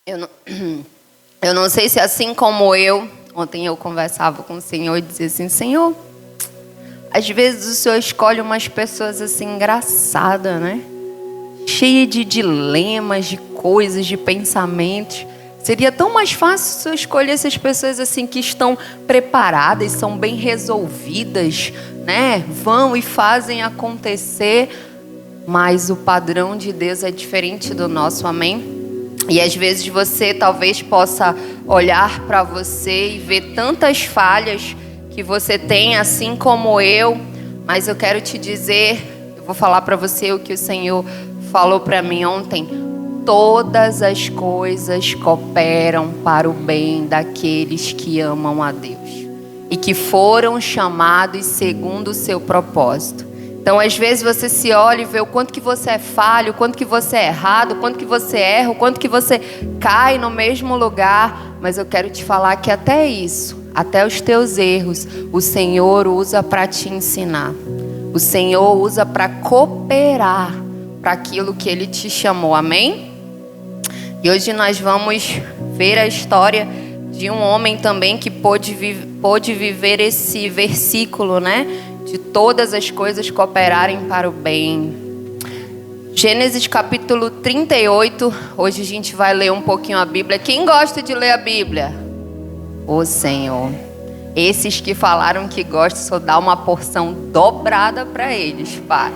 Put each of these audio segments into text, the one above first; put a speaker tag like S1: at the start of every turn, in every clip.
S1: Eu não, eu não sei se assim como ontem eu conversava com o Senhor e dizia assim: Senhor, às vezes o Senhor escolhe umas pessoas assim engraçadas, né? Cheia de dilemas, de coisas, de pensamentos. Seria tão mais fácil se eu escolhesse as pessoas assim que estão preparadas, são bem resolvidas, né? Vão e fazem acontecer. Mas o padrão de Deus é diferente do nosso, amém? E às vezes você talvez possa olhar para você e ver tantas falhas que você tem, assim como eu. Mas eu quero te dizer, eu vou falar para você o que o Senhor falou para mim ontem. Todas as coisas cooperam para o bem daqueles que amam a Deus e que foram chamados segundo o seu propósito. Então, às vezes você se olha e vê o quanto que você é falho, o quanto que você é errado, o quanto que você erra, o quanto que você cai no mesmo lugar. Mas eu quero te falar que até isso, até os teus erros, o Senhor usa para te ensinar. O Senhor usa para cooperar para aquilo que Ele te chamou, amém? E hoje nós vamos ver a história de um homem também que pôde viver esse versículo, né? De todas as coisas cooperarem para o bem. Gênesis capítulo 38. Hoje a gente vai ler um pouquinho a Bíblia. Quem gosta de ler a Bíblia? O Senhor. Esses que falaram que gostam, só dá uma porção dobrada para eles, Pai.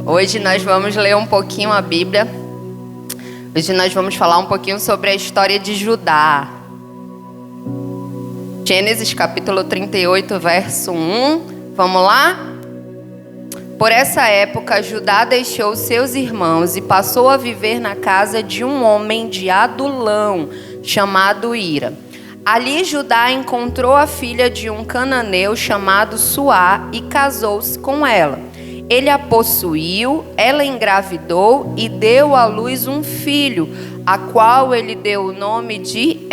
S1: Hoje nós vamos ler um pouquinho a Bíblia. Hoje nós vamos falar um pouquinho sobre a história de Judá. Gênesis capítulo 38, verso 1. Vamos lá? Por essa época, Judá deixou seus irmãos e passou a viver na casa de um homem de Adulão, chamado Ira. Ali Judá encontrou a filha de um cananeu chamado Suá e casou-se com ela. Ele a possuiu, ela engravidou e deu à luz um filho, a qual ele deu o nome de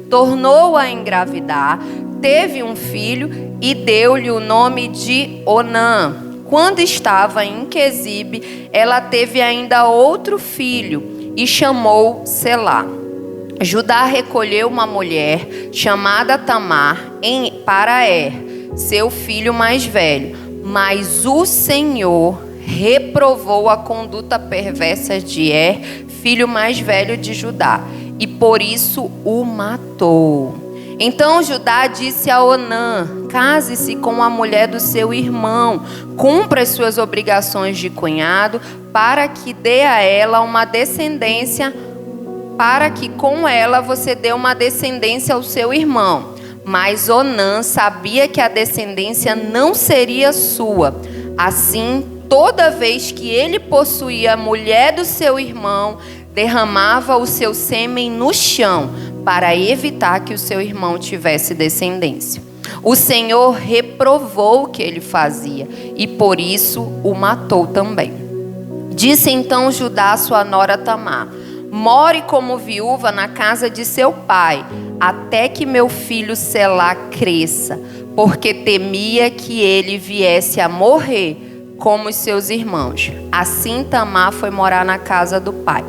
S1: Tornou-a a engravidar, teve um filho e deu-lhe o nome de Onã. Quando estava em Quezibe, ela teve ainda outro filho e chamou Selá. Judá recolheu uma mulher chamada Tamar para seu filho mais velho. Mas o Senhor reprovou a conduta perversa de filho mais velho de Judá, e por isso o matou. Então Judá disse a Onã: case-se com a mulher do seu irmão, cumpra as suas obrigações de cunhado, para que dê a ela uma descendência, para que com ela você dê uma descendência ao seu irmão. Mas Onã sabia que a descendência não seria sua. Assim, toda vez que ele possuía a mulher do seu irmão, derramava o seu sêmen no chão, para evitar que o seu irmão tivesse descendência. O Senhor reprovou o que ele fazia, e por isso o matou também. Disse então Judá a sua nora Tamar: more como viúva na casa de seu pai, até que meu filho Selá cresça, porque temia que ele viesse a morrer como os seus irmãos. Assim Tamar foi morar na casa do pai.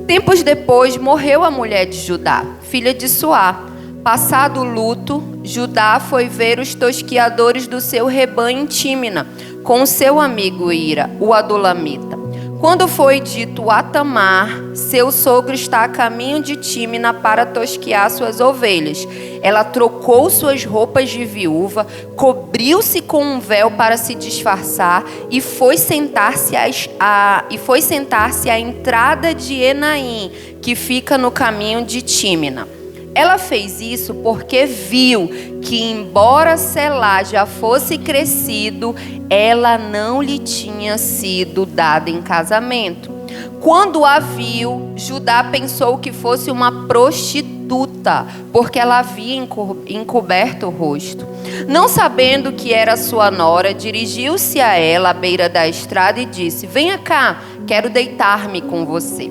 S1: Tempos depois morreu a mulher de Judá, filha de Suá. Passado o luto, Judá foi ver os tosquiadores do seu rebanho em Tímina, com seu amigo Ira, o adulamita. Quando foi dito a Tamar: seu sogro está a caminho de Tímina para tosquiar suas ovelhas, ela trocou suas roupas de viúva, cobriu-se com um véu para se disfarçar e foi sentar-se à entrada de Enaim, que fica no caminho de Tímina. Ela fez isso porque viu que, embora Selá já fosse crescido, ela não lhe tinha sido dada em casamento. Quando a viu, Judá pensou que fosse uma prostituta, porque ela havia encoberto o rosto. Não sabendo que era sua nora, dirigiu-se a ela à beira da estrada e disse: venha cá, quero deitar-me com você.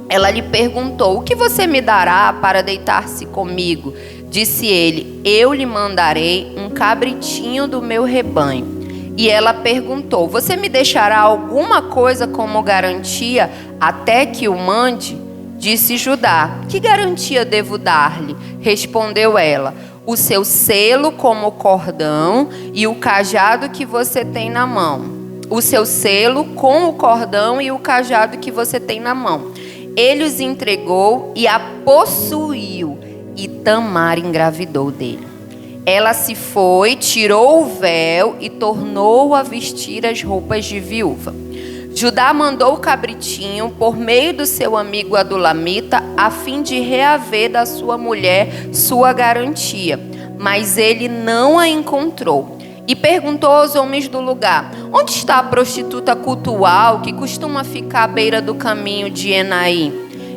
S1: Ela lhe perguntou: o que você me dará para deitar-se comigo? Disse ele: eu lhe mandarei um cabritinho do meu rebanho. E ela perguntou: você me deixará alguma coisa como garantia até que o mande? Disse Judá: que garantia devo dar-lhe? Respondeu ela: o seu selo como cordão e o cajado que você tem na mão. O seu selo com o cordão e o cajado que você tem na mão. Ele os entregou e a possuiu, e Tamar engravidou dele. Ela se foi, tirou o véu e tornou a vestir as roupas de viúva. Judá mandou o cabritinho por meio do seu amigo Adulamita, a fim de reaver da sua mulher sua garantia. Mas ele não a encontrou. E perguntou aos homens do lugar: onde está a prostituta cultual que costuma ficar à beira do caminho de Enaim?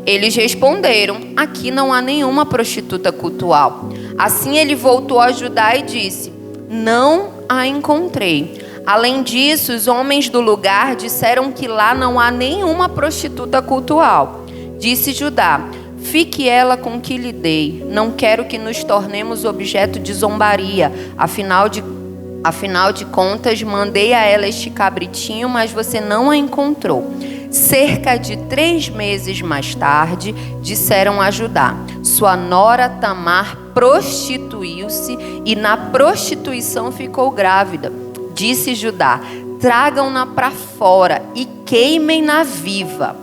S1: Eles responderam: aqui não há nenhuma prostituta cultual. Assim ele voltou a Judá e disse: não a encontrei. Além disso, os homens do lugar disseram que lá não há nenhuma prostituta cultual. Disse Judá: fique ela com o que lhe dei. Não quero que nos tornemos objeto de zombaria. Afinal de contas, mandei a ela este cabritinho, mas você não a encontrou. Cerca de 3 meses mais tarde, disseram a Judá: sua nora Tamar prostituiu-se e na prostituição ficou grávida. Disse Judá: tragam-na para fora e queimem-na viva.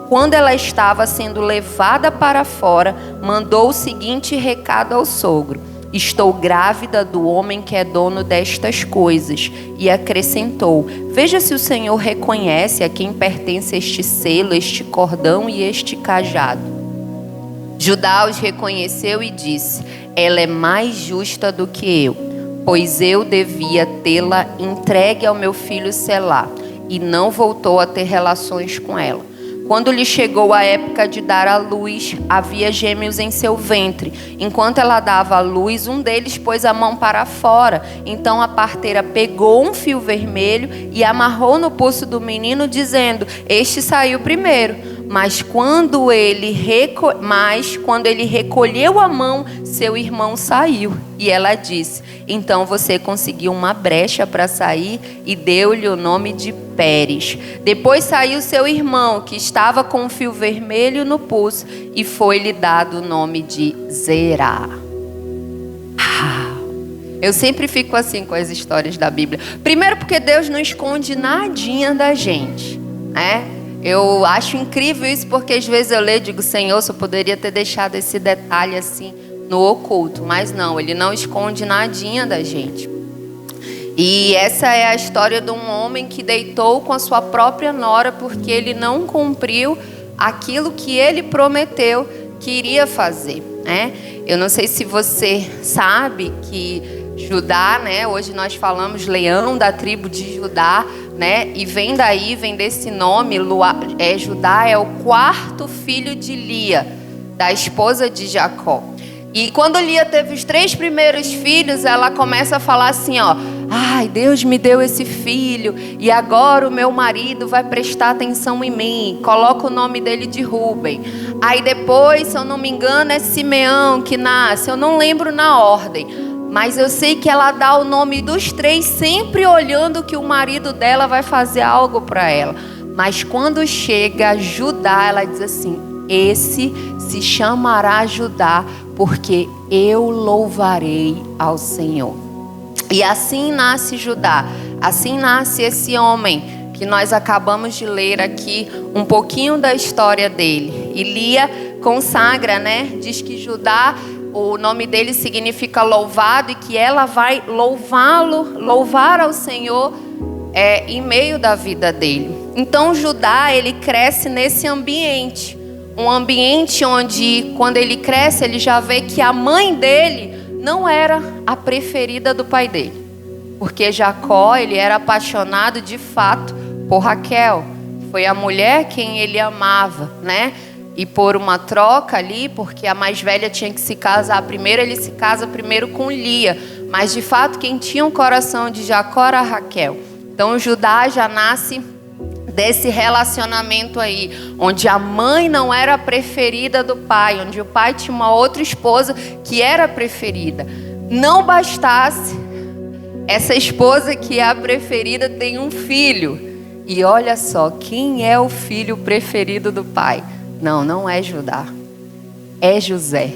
S1: Quando ela estava sendo levada para fora, mandou o seguinte recado ao sogro: estou grávida do homem que é dono destas coisas. E acrescentou: veja se o Senhor reconhece a quem pertence este selo, este cordão e este cajado. Judá os reconheceu e disse: ela é mais justa do que eu, pois eu devia tê-la entregue ao meu filho Selá. E não voltou a ter relações com ela. Quando lhe chegou a época de dar à luz, havia gêmeos em seu ventre. Enquanto ela dava à luz, um deles pôs a mão para fora. Então a parteira pegou um fio vermelho e amarrou no pulso do menino, dizendo: este saiu primeiro. Mas quando ele recolheu a mão, seu irmão saiu. E ela disse: então você conseguiu uma brecha para sair, e deu-lhe o nome de Pérez. Depois saiu seu irmão, que estava com um fio vermelho no pulso, e foi-lhe dado o nome de Zerá. Eu sempre fico assim com as histórias da Bíblia. Primeiro porque Deus não esconde nadinha da gente, né? Eu acho incrível isso, porque às vezes eu leio e digo: Senhor, só poderia ter deixado esse detalhe assim no oculto. Mas não, Ele não esconde nadinha da gente. E essa é a história de um homem que deitou com a sua própria nora porque ele não cumpriu aquilo que ele prometeu que iria fazer, né? Eu não sei se você sabe que Judá, né? Hoje nós falamos leão da tribo de Judá, né? E vem desse nome. Judá é o 4º filho de Lia, da esposa de Jacó. E quando Lia teve os 3 primeiros filhos, ela começa a falar assim, ó: ai, Deus me deu esse filho e agora o meu marido vai prestar atenção em mim. Coloca o nome dele de Rúben. Aí depois, se eu não me engano, é Simeão que nasce. Eu não lembro na ordem, mas eu sei que ela dá o nome dos 3 sempre olhando que o marido dela vai fazer algo para ela. Mas quando chega Judá, ela diz assim: esse se chamará Judá, porque eu louvarei ao Senhor. E assim nasce Judá, assim nasce esse homem que nós acabamos de ler aqui um pouquinho da história dele. E Lia consagra, né? Diz que Judá, o nome dele significa louvado, e que ela vai louvar ao Senhor em meio da vida dele. Então Judá, ele cresce nesse ambiente. Um ambiente onde, quando ele cresce, ele já vê que a mãe dele não era a preferida do pai dele. Porque Jacó, ele era apaixonado de fato por Raquel. Foi a mulher quem ele amava, né? E por uma troca ali, porque a mais velha tinha que se casar primeiro, ele se casa primeiro com Lia. Mas de fato, quem tinha o coração de Jacó era Raquel. Então Judá já nasce desse relacionamento aí, onde a mãe não era a preferida do pai, onde o pai tinha uma outra esposa que era a preferida. Não bastasse, essa esposa que é a preferida tem um filho. E olha só, quem é o filho preferido do pai? Não é Judá. É José,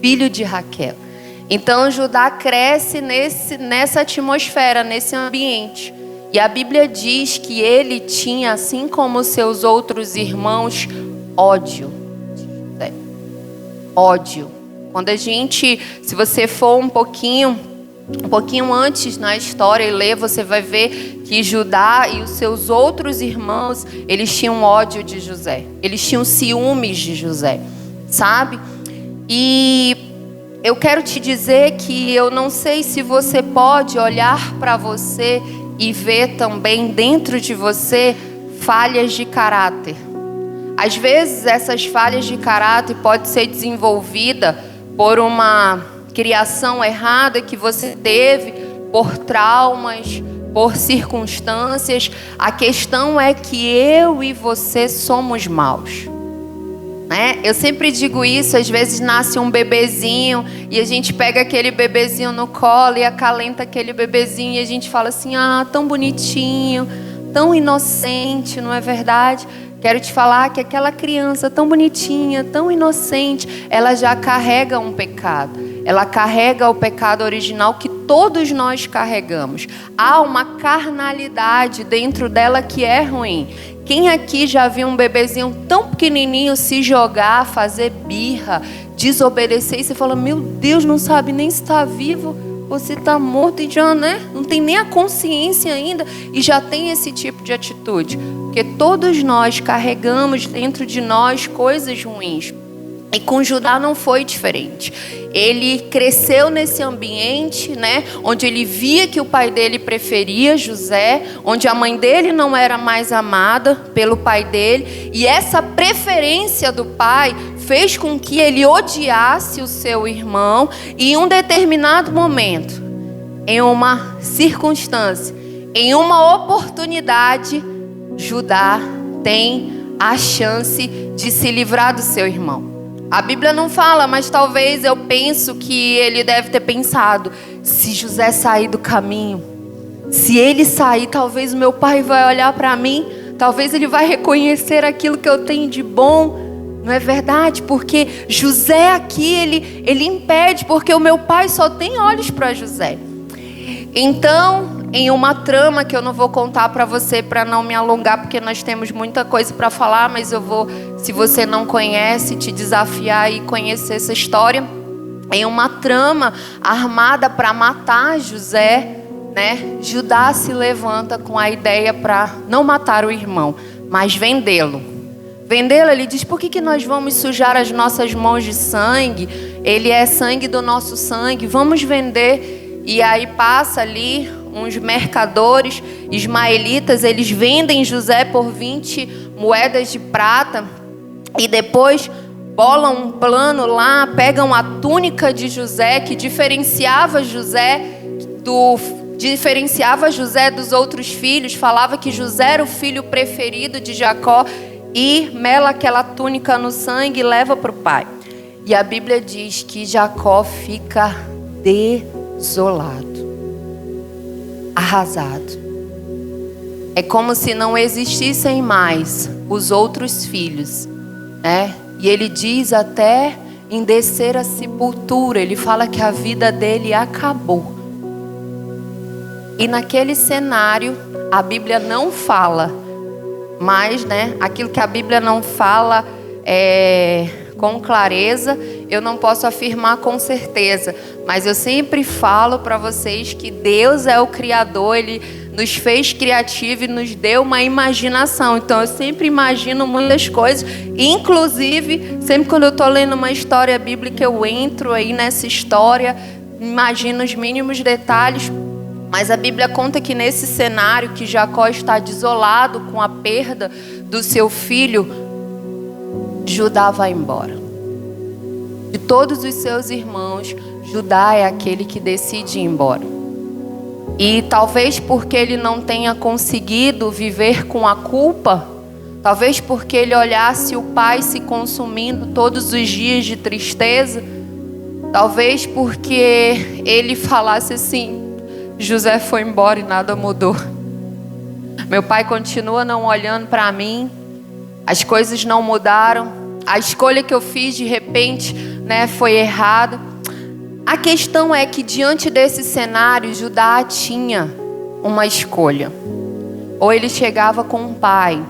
S1: filho de Raquel. Então Judá cresce nessa atmosfera, nesse ambiente. E a Bíblia diz que ele tinha, assim como seus outros irmãos, ódio de José. Ódio. Se você for um pouquinho antes na história e ler, você vai ver que Judá e os seus outros irmãos, eles tinham ódio de José. Eles tinham ciúmes de José, sabe? E eu quero te dizer que eu não sei se você pode olhar para você e ver também dentro de você falhas de caráter. Às vezes essas falhas de caráter podem ser desenvolvidas por uma criação errada que você teve, por traumas, por circunstâncias. A questão é que eu e você somos maus. Eu sempre digo isso, às vezes nasce um bebezinho e a gente pega aquele bebezinho no colo e acalenta aquele bebezinho e a gente fala assim, tão bonitinho, tão inocente, não é verdade? Quero te falar que aquela criança tão bonitinha, tão inocente, ela já carrega um pecado. Ela carrega o pecado original que todos nós carregamos. Há uma carnalidade dentro dela que é ruim. Quem aqui já viu um bebezinho tão pequenininho se jogar, fazer birra, desobedecer e você fala, meu Deus, não sabe nem se está vivo, você está morto e já, não tem nem a consciência ainda e já tem esse tipo de atitude. Porque todos nós carregamos dentro de nós coisas ruins. E com Judá não foi diferente. Ele cresceu nesse ambiente, onde ele via que o pai dele preferia José, onde a mãe dele não era mais amada pelo pai dele. E essa preferência do pai fez com que ele odiasse o seu irmão. E em um determinado momento, em uma circunstância, em uma oportunidade, Judá tem a chance de se livrar do seu irmão. A Bíblia não fala, mas talvez eu penso que ele deve ter pensado, se José sair do caminho, se ele sair, talvez o meu pai vai olhar para mim, talvez ele vai reconhecer aquilo que eu tenho de bom, não é verdade? Porque José aqui, ele impede, porque o meu pai só tem olhos para José. Então, em uma trama que eu não vou contar para você, para não me alongar, porque nós temos muita coisa para falar, mas eu vou, se você não conhece, te desafiar e conhecer essa história. Em uma trama armada para matar José, Judá se levanta com a ideia para não matar o irmão, mas vendê-lo. Ele diz, por que nós vamos sujar as nossas mãos de sangue? Ele é sangue do nosso sangue, vamos vender. E aí passa ali uns mercadores ismaelitas, eles vendem José por 20 moedas de prata e depois bolam um plano lá, pegam a túnica de José, que diferenciava José dos outros filhos, falava que José era o filho preferido de Jacó, e mela aquela túnica no sangue e leva para o pai. E a Bíblia diz que Jacó fica desolado, arrasado. É como se não existissem mais os outros filhos, E ele diz até em descer a sepultura, ele fala que a vida dele acabou. E naquele cenário, a Bíblia não fala, mas, aquilo que a Bíblia não fala com clareza, eu não posso afirmar com certeza, mas eu sempre falo para vocês que Deus é o Criador, Ele nos fez criativo e nos deu uma imaginação. Então eu sempre imagino muitas coisas, inclusive sempre quando eu estou lendo uma história bíblica, eu entro aí nessa história, imagino os mínimos detalhes. Mas a Bíblia conta que nesse cenário que Jacó está desolado com a perda do seu filho, Judá vai embora. De todos os seus irmãos, Judá é aquele que decide ir embora. E talvez porque ele não tenha conseguido viver com a culpa, talvez porque ele olhasse o pai se consumindo todos os dias de tristeza, talvez porque ele falasse assim, José foi embora e nada mudou. Meu pai continua não olhando para mim, as coisas não mudaram. a escolha que eu fiz de repente, né, foi errada. A questão é que diante desse cenário, Judá tinha uma escolha. Ou ele chegava com o pai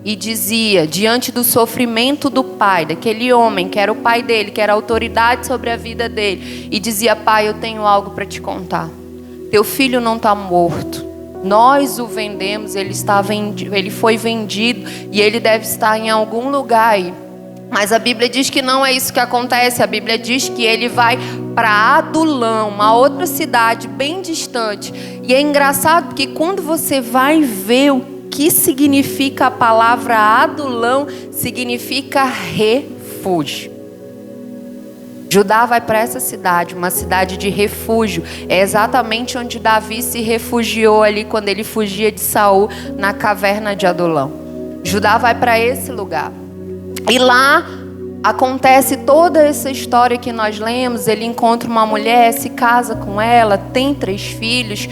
S1: e dizia, diante do sofrimento do pai, daquele homem que era o pai dele, que era a autoridade sobre a vida dele, e dizia: pai, eu tenho algo para te contar. Teu filho não está morto. Nós o vendemos, ele foi vendido e ele deve estar em algum lugar aí. Mas a Bíblia diz que não é isso que acontece. A Bíblia diz que ele vai para Adulão, uma outra cidade bem distante. E é engraçado porque quando você vai ver o que significa a palavra Adulão, significa refúgio. Judá vai para essa cidade, uma cidade de refúgio. É exatamente onde Davi se refugiou ali quando ele fugia de Saul, na caverna de Adulão. Judá vai para esse lugar. E lá acontece toda essa história que nós lemos. Ele encontra uma mulher, se casa com ela, tem 3 filhos,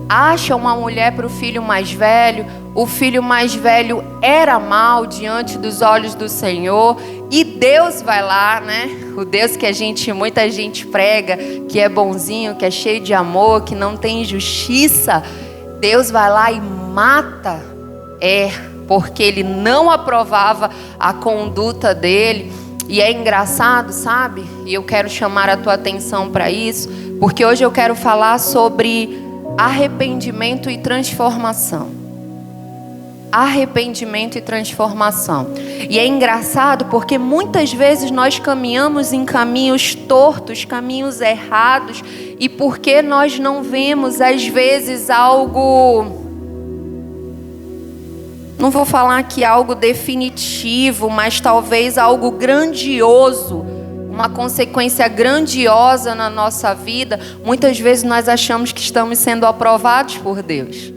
S1: acha uma mulher para o filho mais velho. O filho mais velho era mau diante dos olhos do Senhor. E Deus vai lá, né? O Deus que muita gente prega, que é bonzinho, que é cheio de amor, que não tem injustiça. Deus vai lá e mata porque ele não aprovava a conduta dele. E é engraçado, sabe? E eu quero chamar a tua atenção para isso, porque hoje eu quero falar sobre arrependimento e transformação. Arrependimento e transformação. E é engraçado porque muitas vezes nós caminhamos em caminhos tortos, caminhos errados, e porque nós não vemos às vezes algo, não vou falar aqui algo definitivo, mas talvez algo grandioso, uma consequência grandiosa na nossa vida. Muitas vezes nós achamos que estamos sendo aprovados por Deus.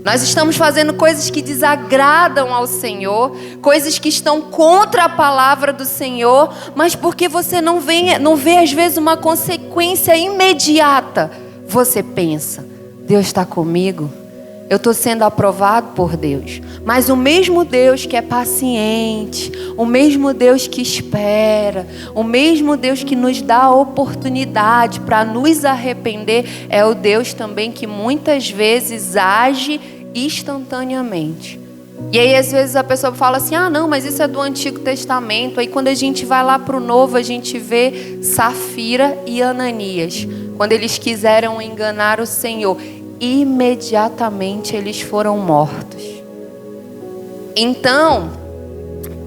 S1: Nós estamos fazendo coisas que desagradam ao Senhor, coisas que estão contra a palavra do Senhor, mas porque você não vê às vezes uma consequência imediata, você pensa: Deus está comigo, eu estou sendo aprovado por Deus. Mas o mesmo Deus que é paciente, o mesmo Deus que espera, o mesmo Deus que nos dá a oportunidade para nos arrepender, é o Deus também que muitas vezes age instantaneamente. E aí às vezes a pessoa fala assim: ah não, mas isso é do Antigo Testamento. Aí quando a gente vai lá para o Novo, a gente vê Safira e Ananias. Quando eles quiseram enganar o Senhor, imediatamente eles foram mortos. Então,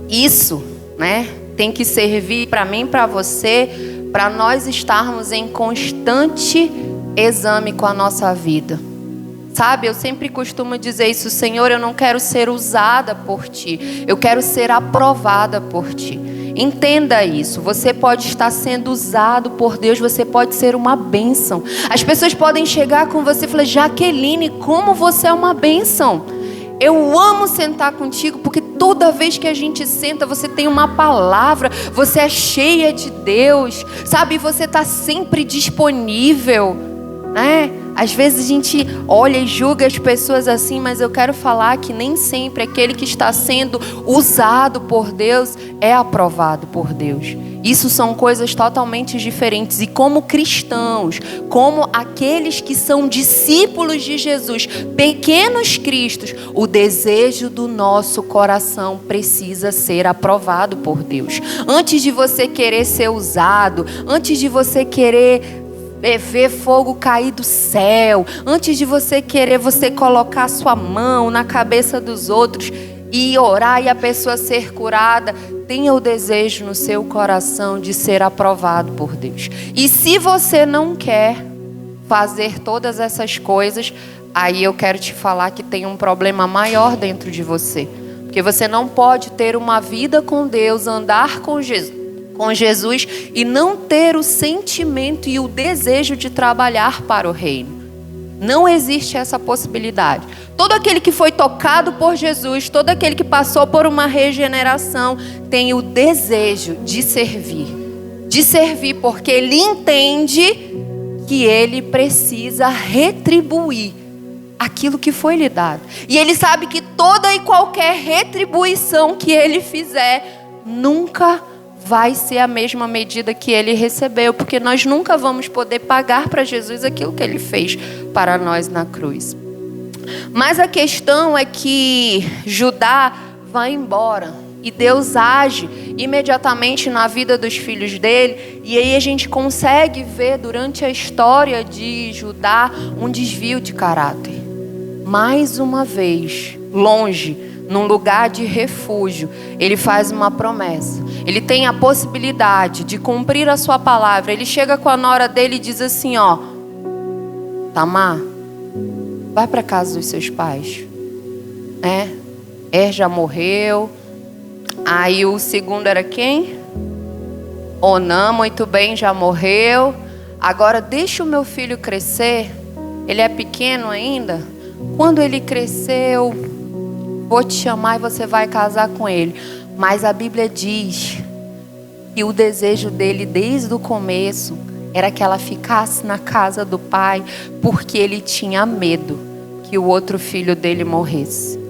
S1: isso, né, tem que servir para mim, para você, para nós estarmos em constante exame com a nossa vida. Sabe, eu sempre costumo dizer isso: Senhor, eu não quero ser usada por Ti, eu quero ser aprovada por Ti. Entenda isso, você pode estar sendo usado por Deus, você pode ser uma bênção. As pessoas podem chegar com você e falar: Jaqueline, como você é uma bênção. Eu amo sentar contigo, porque toda vez que a gente senta, você tem uma palavra, você é cheia de Deus, sabe? Você está sempre disponível, né? Às vezes a gente olha e julga as pessoas assim, mas eu quero falar que nem sempre aquele que está sendo usado por Deus é aprovado por Deus. Isso são coisas totalmente diferentes. E como cristãos, como aqueles que são discípulos de Jesus, pequenos cristos, o desejo do nosso coração precisa ser aprovado por Deus. Antes de você querer ser usado, antes de você querer ver fogo cair do céu, antes de você querer colocar sua mão na cabeça dos outros e orar e a pessoa ser curada, tenha o desejo no seu coração de ser aprovado por Deus. E se você não quer fazer todas essas coisas, aí eu quero te falar que tem um problema maior dentro de você. Porque você não pode ter uma vida com Deus, andar com Jesus e não ter o sentimento e o desejo de trabalhar para o reino. Não existe essa possibilidade. Todo aquele que foi tocado por Jesus, todo aquele que passou por uma regeneração, tem o desejo de servir porque ele entende que ele precisa retribuir aquilo que foi lhe dado. E ele sabe que toda e qualquer retribuição que ele fizer nunca vai ser a mesma medida que ele recebeu, porque nós nunca vamos poder pagar para Jesus aquilo que ele fez para nós na cruz. Mas a questão é que Judá vai embora e Deus age imediatamente na vida dos filhos dele, e aí a gente consegue ver durante a história de Judá um desvio de caráter. Mais uma vez, longe, num lugar de refúgio, ele faz uma promessa. Ele tem a possibilidade de cumprir a sua palavra. Ele chega com a nora dele e diz assim, ó: Tamar, vai para casa dos seus pais. Já morreu. Aí o segundo era quem? Onã, muito bem, já morreu. Agora deixa o meu filho crescer. Ele é pequeno ainda. Quando ele crescer, eu vou te chamar e você vai casar com ele. Mas a Bíblia diz que o desejo dele desde o começo era que ela ficasse na casa do pai, porque ele tinha medo que o outro filho dele morresse.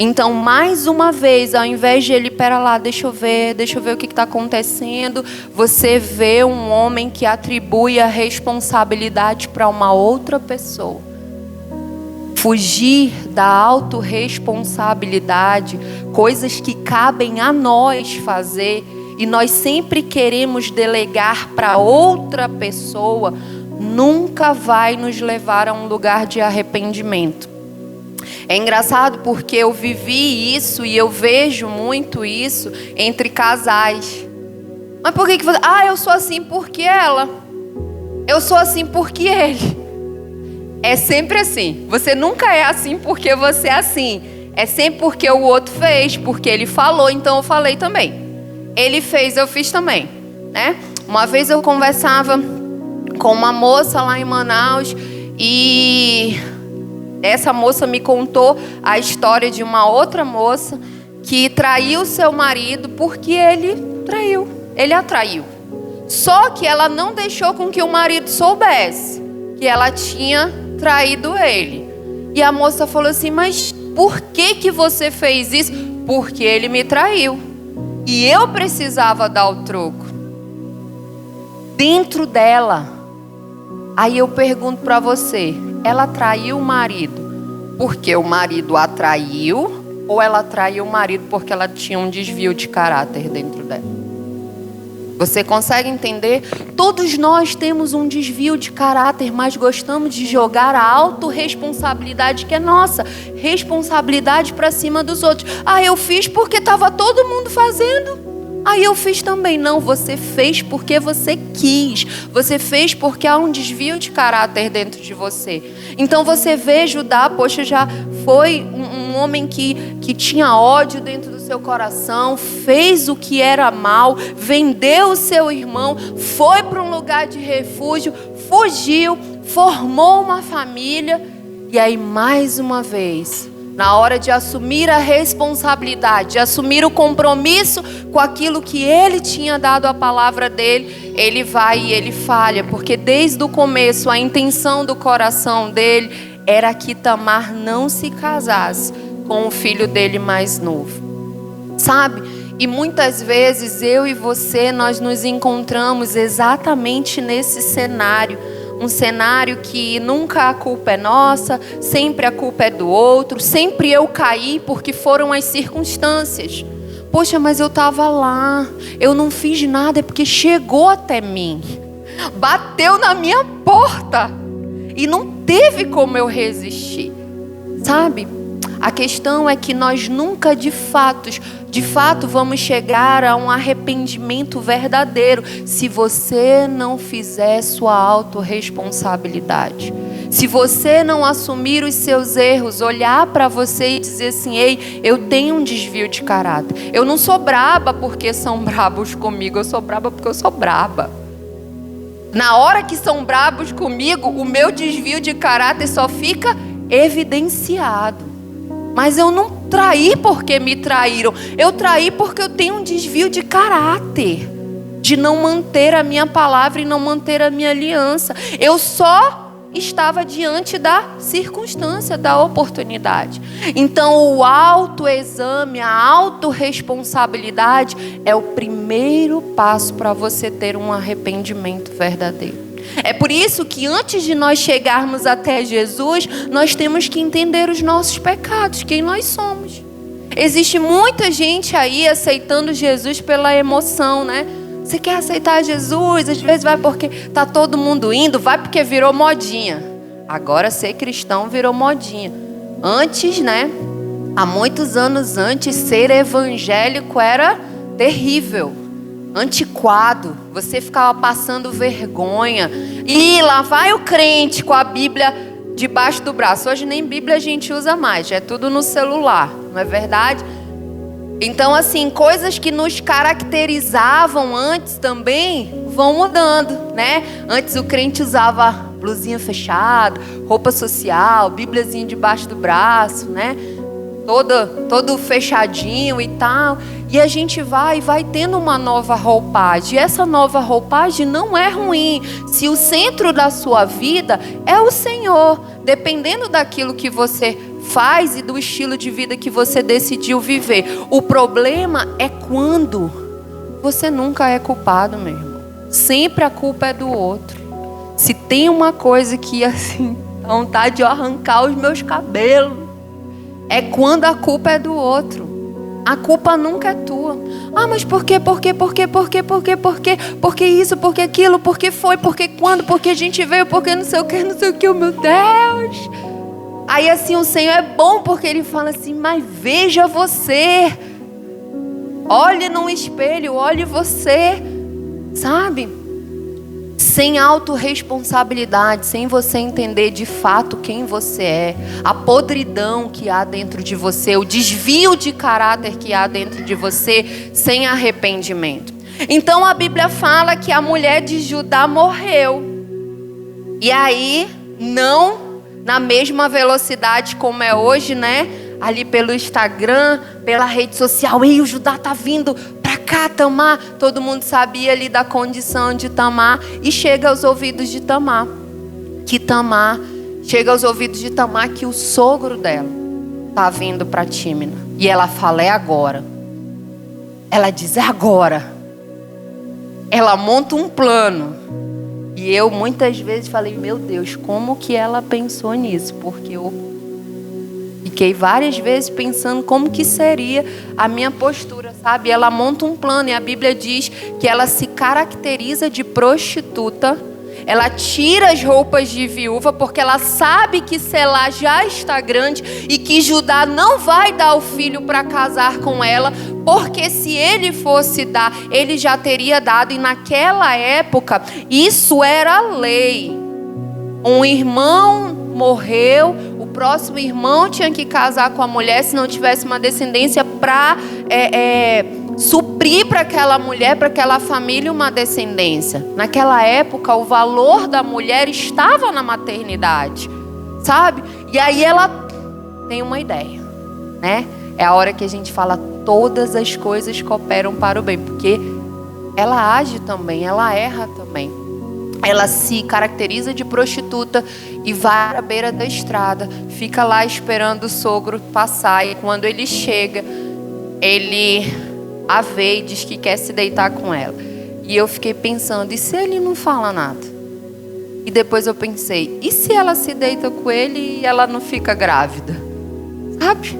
S1: Então, mais uma vez, ao invés de ele, pera lá, deixa eu ver o que está acontecendo, você vê um homem que atribui a responsabilidade para uma outra pessoa. Fugir da autorresponsabilidade, coisas que cabem a nós fazer, e nós sempre queremos delegar para outra pessoa, nunca vai nos levar a um lugar de arrependimento. É engraçado porque eu vivi isso e eu vejo muito isso entre casais. Mas por que você... eu sou assim porque ela. Eu sou assim porque ele. É sempre assim. Você nunca é assim porque você é assim. É sempre porque o outro fez, porque ele falou, então eu falei também. Ele fez, eu fiz também, né? Uma vez eu conversava com uma moça lá em Manaus e essa moça me contou a história de uma outra moça que traiu seu marido porque ele traiu, ele a traiu. Só que ela não deixou com que o marido soubesse que ela tinha traído ele. E a moça falou assim: mas por que você fez isso? Porque ele me traiu. E eu precisava dar o troco. Dentro dela. Aí eu pergunto para você, ela traiu o marido porque o marido a traiu, ou ela traiu o marido porque ela tinha um desvio de caráter dentro dela? Você consegue entender? Todos nós temos um desvio de caráter, mas gostamos de jogar a autorresponsabilidade, que é nossa, responsabilidade para cima dos outros. Eu fiz porque estava todo mundo fazendo. Eu fiz também. Não, você fez porque você quis. Você fez porque há um desvio de caráter dentro de você. Então você vê Judá, poxa, já foi um homem que tinha ódio dentro do seu coração, fez o que era mal, vendeu o seu irmão, foi para um lugar de refúgio, fugiu, formou uma família. E aí mais uma vez, na hora de assumir a responsabilidade, de assumir o compromisso com aquilo que ele tinha dado a palavra dele, ele vai e ele falha, porque desde o começo a intenção do coração dele era que Tamar não se casasse com o filho dele mais novo. Sabe? E muitas vezes eu e você, nós nos encontramos exatamente nesse cenário. Um cenário que nunca a culpa é nossa, sempre a culpa é do outro, sempre eu caí porque foram as circunstâncias. Poxa, mas eu estava lá, eu não fiz nada, é porque chegou até mim, bateu na minha porta e não teve como eu resistir. Sabe? A questão é que nós nunca de fato vamos chegar a um arrependimento verdadeiro se você não fizer sua autorresponsabilidade. Se você não assumir os seus erros, olhar para você e dizer assim: ei, eu tenho um desvio de caráter. Eu não sou braba porque são brabos comigo, eu sou braba porque eu sou braba. Na hora que são brabos comigo, o meu desvio de caráter só fica evidenciado. Mas eu não traí porque me traíram. Eu traí porque eu tenho um desvio de caráter, de não manter a minha palavra e não manter a minha aliança. Eu só estava diante da circunstância, da oportunidade. Então, o autoexame, a autorresponsabilidade é o primeiro passo para você ter um arrependimento verdadeiro. É por isso que antes de nós chegarmos até Jesus, nós temos que entender os nossos pecados, quem nós somos. Existe muita gente aí aceitando Jesus pela emoção, né? Você quer aceitar Jesus? Às vezes vai porque tá todo mundo indo, vai porque virou modinha. Agora ser cristão virou modinha. Antes, né? Há muitos anos antes, ser evangélico era terrível, antiquado. Você ficava passando vergonha. E lá vai o crente com a Bíblia debaixo do braço. Hoje nem Bíblia a gente usa mais, já é tudo no celular, não é verdade? Então, assim, coisas que nos caracterizavam antes também vão mudando, né? Antes o crente usava blusinha fechada, roupa social, bíbliazinha debaixo do braço, né? Todo fechadinho e tal. E a gente vai tendo uma nova roupagem. E essa nova roupagem não é ruim. Se o centro da sua vida é o Senhor, dependendo daquilo que você faz e do estilo de vida que você decidiu viver. O problema é quando você nunca é culpado mesmo. Sempre a culpa é do outro. Se tem uma coisa que assim, dá vontade de arrancar os meus cabelos, é quando a culpa é do outro. A culpa nunca é tua. Ah, mas por quê? Por quê? Por quê? Por quê? Por quê? Por quê? Por que isso? Por que aquilo? Por que foi? Por que quando? Por que a gente veio? Por que não sei o que? Não sei o que, oh, meu Deus. Aí assim o Senhor é bom porque Ele fala assim, mas veja você. Olhe no espelho, olhe você. Sabe? Sem autorresponsabilidade, sem você entender de fato quem você é, a podridão que há dentro de você, o desvio de caráter que há dentro de você, sem arrependimento. Então a Bíblia fala que a mulher de Judá morreu. E aí, não na mesma velocidade como é hoje, né? Ali pelo Instagram, pela rede social. Ei, o Judá tá vindo pra cá, Tamar. Todo mundo sabia ali da condição de Tamar. E chega aos ouvidos de Tamar. Chega aos ouvidos de Tamar que o sogro dela tá vindo pra Tímina. E ela fala, é agora. Ela diz, é agora. Ela monta um plano. E eu muitas vezes falei, meu Deus, como que ela pensou nisso? Porque eu fiquei várias vezes pensando como que seria a minha postura, sabe? Ela monta um plano e a Bíblia diz que ela se caracteriza de prostituta. Ela tira as roupas de viúva porque ela sabe que Selá já está grande e que Judá não vai dar o filho para casar com ela, porque se ele fosse dar, ele já teria dado. E naquela época, isso era lei. Um irmão morreu, o próximo irmão tinha que casar com a mulher se não tivesse uma descendência para suprir para aquela mulher, para aquela família uma descendência. Naquela época o valor da mulher estava na maternidade, sabe? E aí ela tem uma ideia, né? É a hora que a gente fala, todas as coisas cooperam para o bem, porque ela age também, ela erra também. Ela se caracteriza de prostituta e vai à beira da estrada, fica lá esperando o sogro passar. E quando ele chega, ele a vê e diz que quer se deitar com ela. E eu fiquei pensando, e se ele não fala nada? E depois eu pensei, e se ela se deita com ele e ela não fica grávida? Sabe?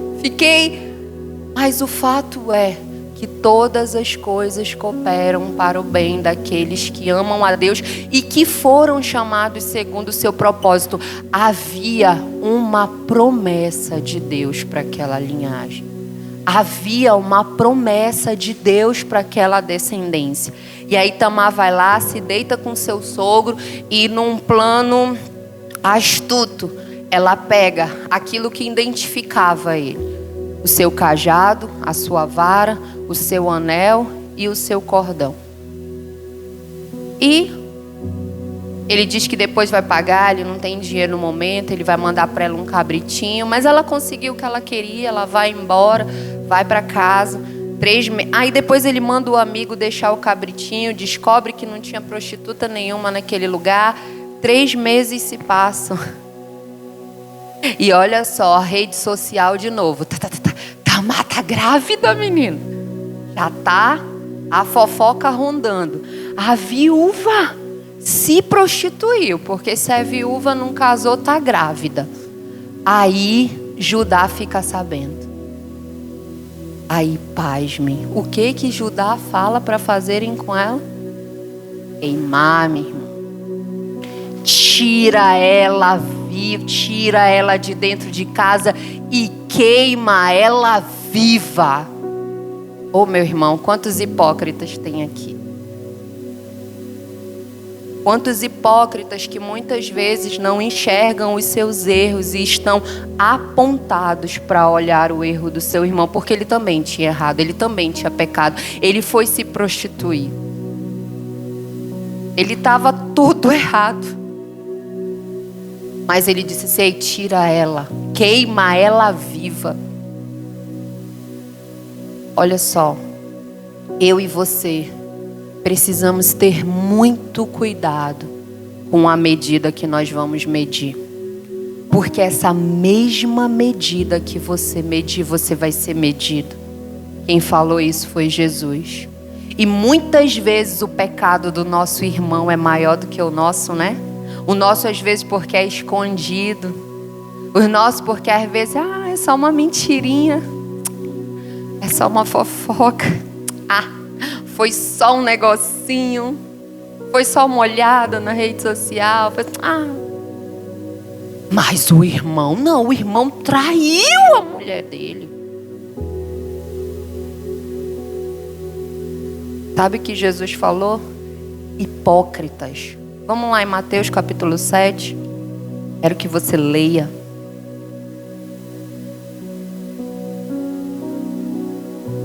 S1: Mas o fato é que todas as coisas cooperam para o bem daqueles que amam a Deus e que foram chamados segundo o seu propósito. Havia uma promessa de Deus para aquela linhagem. Havia uma promessa de Deus para aquela descendência. E aí Tamar vai lá, se deita com seu sogro e num plano astuto, ela pega aquilo que identificava ele. O seu cajado, a sua vara, o seu anel e o seu cordão. E ele diz que depois vai pagar, ele não tem dinheiro no momento, ele vai mandar para ela um cabritinho, mas ela conseguiu o que ela queria, ela vai embora, vai para casa. Aí depois ele manda o amigo deixar o cabritinho, descobre que não tinha prostituta nenhuma naquele lugar, 3 meses se passam. E olha só, a rede social de novo. Tá grávida, menino. Já tá a fofoca rondando. A viúva se prostituiu, porque se é viúva, não casou, tá grávida. Aí Judá fica sabendo. Aí, pasme, o que Judá fala para fazerem com ela? Queimar, meu irmão. Tira ela viva, tira ela de dentro de casa e queima ela viva. Ô, meu irmão, quantos hipócritas tem aqui? Quantos hipócritas que muitas vezes não enxergam os seus erros e estão apontados para olhar o erro do seu irmão, porque ele também tinha errado, ele também tinha pecado, ele foi se prostituir. Ele estava tudo errado. Mas ele disse: sei, tira ela, queima ela viva. Olha só, eu e você precisamos ter muito cuidado com a medida que nós vamos medir. Porque essa mesma medida que você medir, você vai ser medido. Quem falou isso foi Jesus. E muitas vezes o pecado do nosso irmão é maior do que o nosso, né? O nosso às vezes porque é escondido. O nosso porque às vezes, é só uma mentirinha. É só uma fofoca. Foi só um negocinho. Foi só uma olhada na rede social. Mas o irmão, não, o irmão traiu a mulher dele. Sabe o que Jesus falou? Hipócritas. Vamos lá em Mateus capítulo 7. Quero que você leia.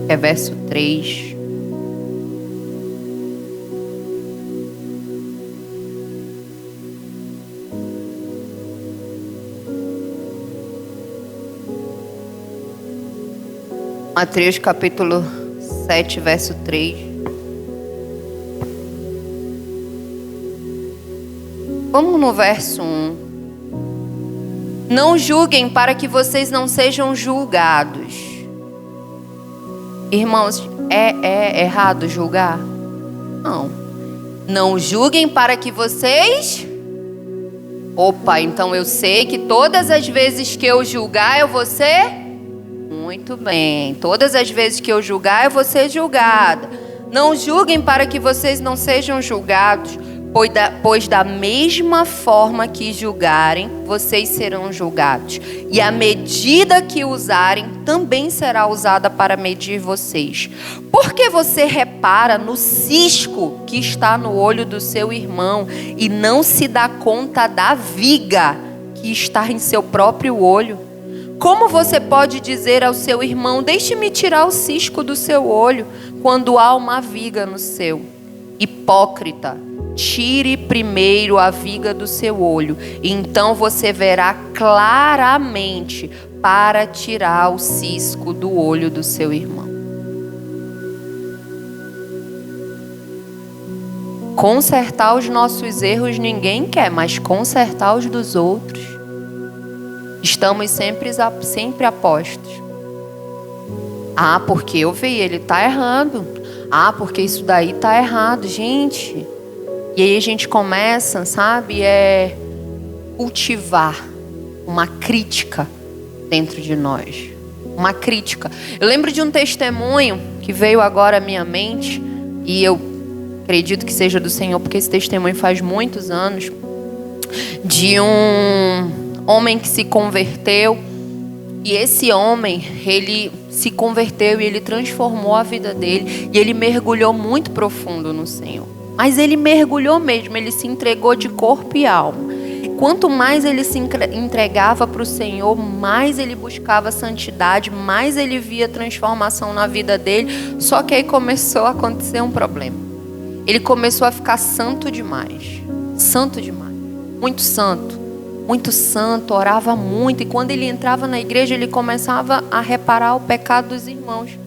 S1: É verso 3. Mateus capítulo 7, verso 3. Vamos no verso 1. Não julguem para que vocês não sejam julgados. Irmãos, é errado julgar? Não. Não julguem para que vocês... Opa, então eu sei que todas as vezes que eu julgar, eu vou ser... Muito bem. Todas as vezes que eu julgar, eu vou ser julgada. Não julguem para que vocês não sejam julgados, pois da mesma forma que julgarem, vocês serão julgados. E a medida que usarem também será usada para medir vocês. Por que você repara no cisco que está no olho do seu irmão e não se dá conta da viga que está em seu próprio olho? Como você pode dizer ao seu irmão: deixe-me tirar o cisco do seu olho, quando há uma viga no seu? Hipócrita, tire primeiro a viga do seu olho, e então você verá claramente para tirar o cisco do olho do seu irmão. Consertar os nossos erros ninguém quer, mas consertar os dos outros, estamos sempre apostos. Porque eu vi, ele está errando. Porque isso daí está errado, gente. E aí a gente começa, sabe, cultivar uma crítica dentro de nós. Uma crítica. Eu lembro de um testemunho que veio agora à minha mente, e eu acredito que seja do Senhor, porque esse testemunho faz muitos anos, de um homem que se converteu. E esse homem, ele se converteu e ele transformou a vida dele. E ele mergulhou muito profundo no Senhor. Mas ele mergulhou mesmo, ele se entregou de corpo e alma. Quanto mais ele se entregava para o Senhor, mais ele buscava santidade, mais ele via transformação na vida dele. Só que aí começou a acontecer um problema. Ele começou a ficar santo demais. Santo demais. Muito santo. Muito santo, orava muito. E quando ele entrava na igreja, ele começava a reparar o pecado dos irmãos.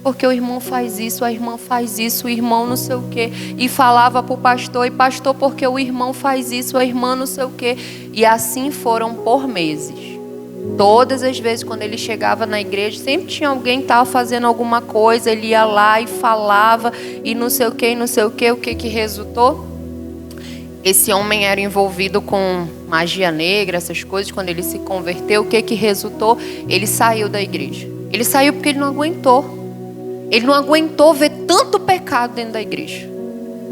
S1: Porque o irmão faz isso, a irmã faz isso, o irmão não sei o quê. E falava para o pastor, e pastor, porque o irmão faz isso, a irmã não sei o quê. E assim foram por meses. Todas as vezes quando ele chegava na igreja, sempre tinha alguém que estava fazendo alguma coisa, ele ia lá e falava, e não sei o quê, e não sei o quê. O que que resultou? Esse homem era envolvido com magia negra, essas coisas. Quando ele se converteu, o que que resultou? Ele saiu da igreja. Ele saiu porque ele não aguentou. Ele não aguentou ver tanto pecado dentro da igreja.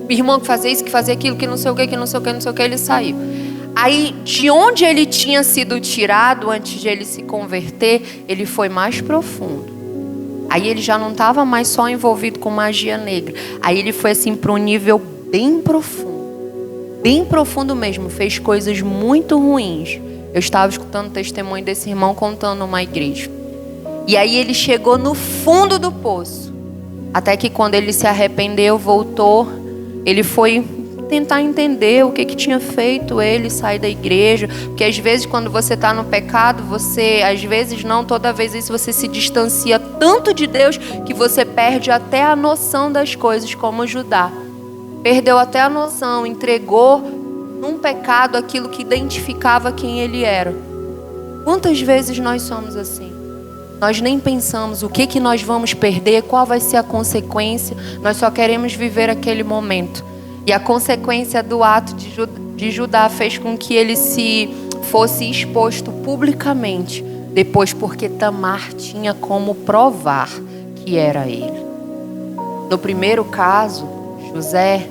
S1: O irmão que fazia isso, que fazia aquilo, que não sei o que, que não sei o que, não sei o que, ele saiu. Aí, de onde ele tinha sido tirado antes de ele se converter, ele foi mais profundo. Aí ele já não estava mais só envolvido com magia negra. Aí ele foi assim para um nível bem profundo. Bem profundo mesmo. Fez coisas muito ruins. Eu estava escutando o testemunho desse irmão contando numa igreja. E aí ele chegou no fundo do poço. Até que quando ele se arrependeu, voltou, ele foi tentar entender o que tinha feito ele sair da igreja. Porque às vezes quando você está no pecado, você, às vezes não, toda vez isso você se distancia tanto de Deus que você perde até a noção das coisas, como Judá. Perdeu até a noção, entregou num pecado aquilo que identificava quem ele era. Quantas vezes nós somos assim? Nós nem pensamos o que nós vamos perder, qual vai ser a consequência. Nós só queremos viver aquele momento. E a consequência do ato de Judá fez com que ele se fosse exposto publicamente. Depois, porque Tamar tinha como provar que era ele. No primeiro caso, José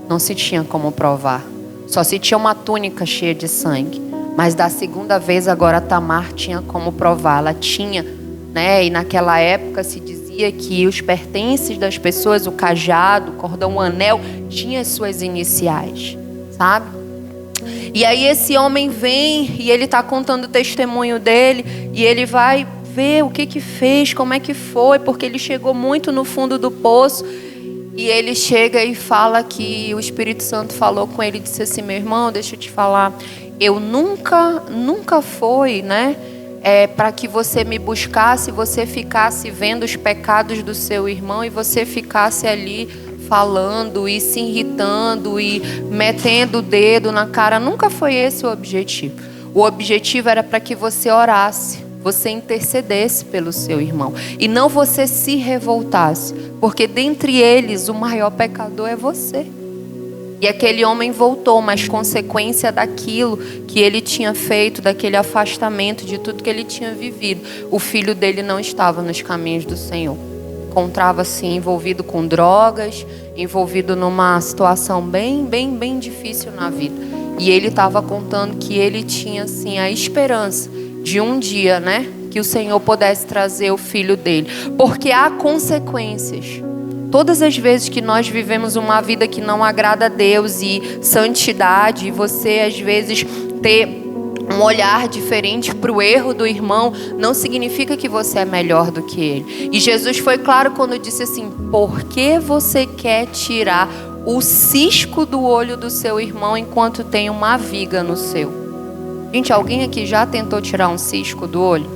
S1: não se tinha como provar. Só se tinha uma túnica cheia de sangue. Mas da segunda vez, agora Tamar tinha como provar. Ela tinha, né? E naquela época se dizia que os pertences das pessoas, o cajado, o cordão, o anel, tinha as suas iniciais, sabe? E aí esse homem vem e ele está contando o testemunho dele. E ele vai ver o que fez, como é que foi. Porque ele chegou muito no fundo do poço. E ele chega e fala que o Espírito Santo falou com ele e disse assim: meu irmão, deixa eu te falar, eu nunca foi, né? Para que você me buscasse, você ficasse vendo os pecados do seu irmão e você ficasse ali falando e se irritando e metendo o dedo na cara. Nunca foi esse o objetivo. O objetivo era para que você orasse, você intercedesse pelo seu irmão e não você se revoltasse, porque dentre eles o maior pecador é você. E aquele homem voltou, mas consequência daquilo que ele tinha feito, daquele afastamento, de tudo que ele tinha vivido, o filho dele não estava nos caminhos do Senhor. Encontrava-se envolvido com drogas, envolvido numa situação bem difícil na vida. E ele estava contando que ele tinha assim a esperança de um dia, né, que o Senhor pudesse trazer o filho dele, porque há consequências. Todas as vezes que nós vivemos uma vida que não agrada a Deus e santidade, e você às vezes ter um olhar diferente para o erro do irmão, não significa que você é melhor do que ele. E Jesus foi claro quando disse assim: por que você quer tirar o cisco do olho do seu irmão enquanto tem uma viga no seu? Gente, alguém aqui já tentou tirar um cisco do olho?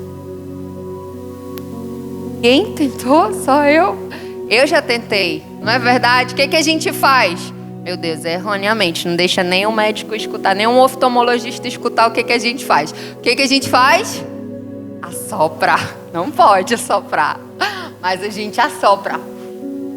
S1: Quem tentou? Só eu? Eu já tentei, não é verdade? O que a gente faz? Meu Deus, erroneamente, não deixa nem um médico escutar, nem um oftalmologista escutar o que a gente faz. O que a gente faz? Assopra. Não pode assoprar, mas a gente assopra,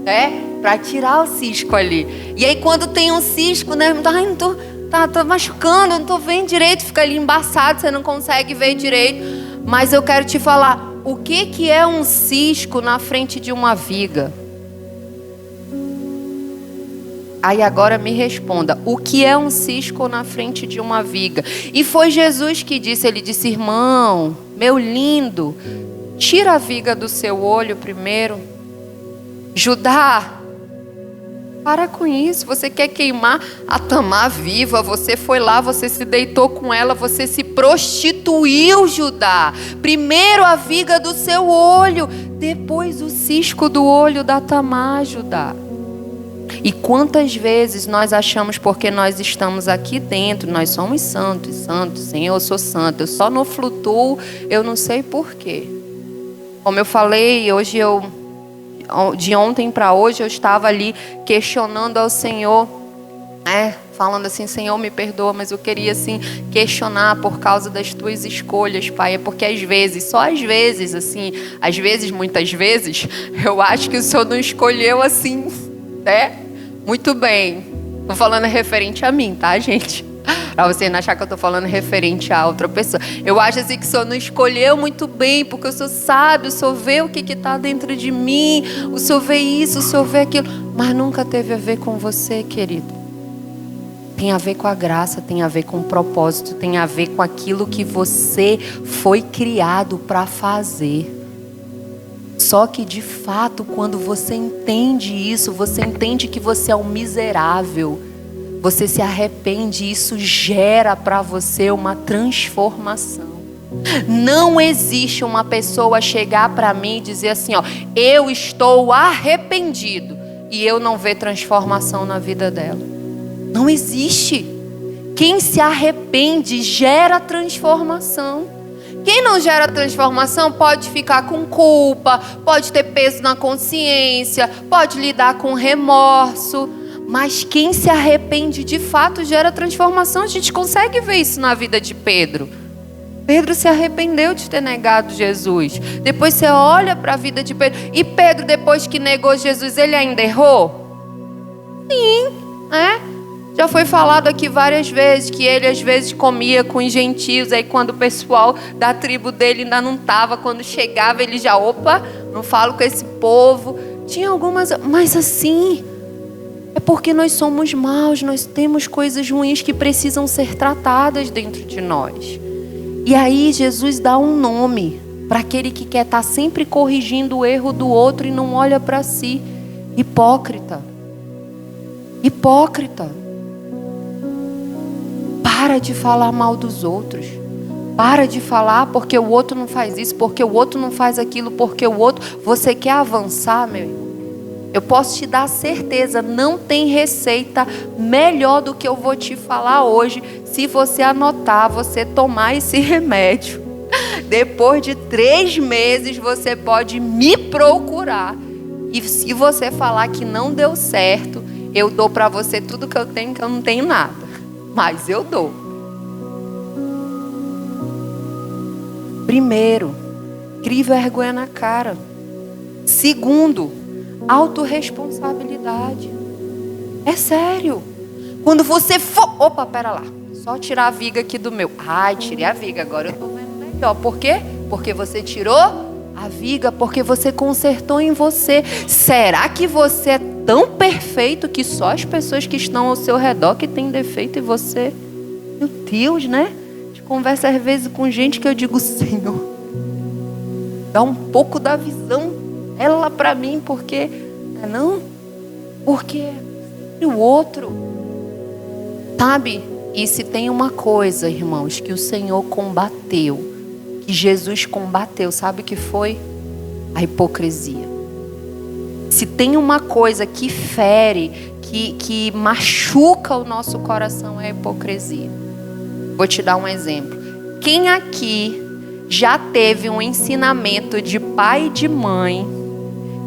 S1: né? Para tirar o cisco ali. E aí quando tem um cisco, né? Ai, não tô, tá machucando, não tô vendo direito, fica ali embaçado, você não consegue ver direito. Mas eu quero te falar, o que é um cisco na frente de uma viga? Aí agora me responda, o que é um cisco na frente de uma viga? E foi Jesus que disse, ele disse: irmão, meu lindo, tira a viga do seu olho primeiro. Judá, para com isso, você quer queimar a Tamar viva, você foi lá, você se deitou com ela, você se prostituiu, Judá. Primeiro a viga do seu olho, depois o cisco do olho da Tamar, Judá. E quantas vezes nós achamos, porque nós estamos aqui dentro, nós somos santos, Senhor, eu sou santo, eu só não flutuo, eu não sei porquê. Como eu falei, hoje eu de ontem para hoje eu estava ali questionando ao Senhor, falando assim, Senhor, me perdoa, mas eu queria assim questionar por causa das tuas escolhas, Pai. É porque às vezes, só às vezes, assim, às vezes, muitas vezes, eu acho que o Senhor não escolheu assim, né? Muito bem. Tô falando referente a mim, tá, gente? Pra você não achar que eu tô falando referente a outra pessoa. Eu acho assim que o Senhor não escolheu muito bem, porque o Senhor sabe, o Senhor vê o que tá dentro de mim, o Senhor vê isso, o Senhor vê aquilo, mas nunca teve a ver com você, querido. Tem a ver com a graça, tem a ver com o propósito, tem a ver com aquilo que você foi criado para fazer. Só que de fato, quando você entende isso, você entende que você é um miserável, você se arrepende, isso gera para você uma transformação. Não existe uma pessoa chegar para mim e dizer assim, ó, eu estou arrependido, e eu não ver transformação na vida dela. Não existe. Quem se arrepende gera transformação. Quem não gera transformação pode ficar com culpa, pode ter peso na consciência, pode lidar com remorso. Mas quem se arrepende de fato gera transformação. A gente consegue ver isso na vida de Pedro. Pedro se arrependeu de ter negado Jesus. Depois você olha para a vida de Pedro. E Pedro, depois que negou Jesus, ele ainda errou? Sim, já foi falado aqui várias vezes que ele às vezes comia com os gentios. Aí quando o pessoal da tribo dele ainda não estava, quando chegava ele já, não falo com esse povo. Tinha algumas, mas assim, é porque nós somos maus, nós temos coisas ruins que precisam ser tratadas dentro de nós. E aí Jesus dá um nome para aquele que quer estar sempre corrigindo o erro do outro e não olha para si. Hipócrita. Hipócrita. Para de falar mal dos outros. Para de falar porque o outro não faz isso, porque o outro não faz aquilo, porque o outro... Você quer avançar, meu irmão? Eu posso te dar certeza, não tem receita melhor do que eu vou te falar hoje. Se você anotar, você tomar esse remédio. Depois de 3 meses, você pode me procurar. E se você falar que não deu certo, eu dou para você tudo que eu tenho, que eu não tenho nada. Mas eu dou. Primeiro, crie vergonha na cara. Segundo, autorresponsabilidade. É sério. Quando você for... Opa, pera lá. Só tirar a viga aqui do meu. Ai, tirei a viga, agora eu tô vendo melhor. Por quê? Porque você tirou a viga, porque você consertou em você. Será que você é tão perfeito que só as pessoas que estão ao seu redor que têm defeito em você? Meu Deus, né? A gente conversa às vezes com gente que eu digo, Senhor, dá um pouco da visão ela para mim, porque não? Porque o outro, sabe? E se tem uma coisa, irmãos, que o Senhor combateu, que Jesus combateu, sabe o que foi? A hipocrisia. Se tem uma coisa que fere, que machuca o nosso coração, é a hipocrisia. Vou te dar um exemplo. Quem aqui já teve um ensinamento de pai e de mãe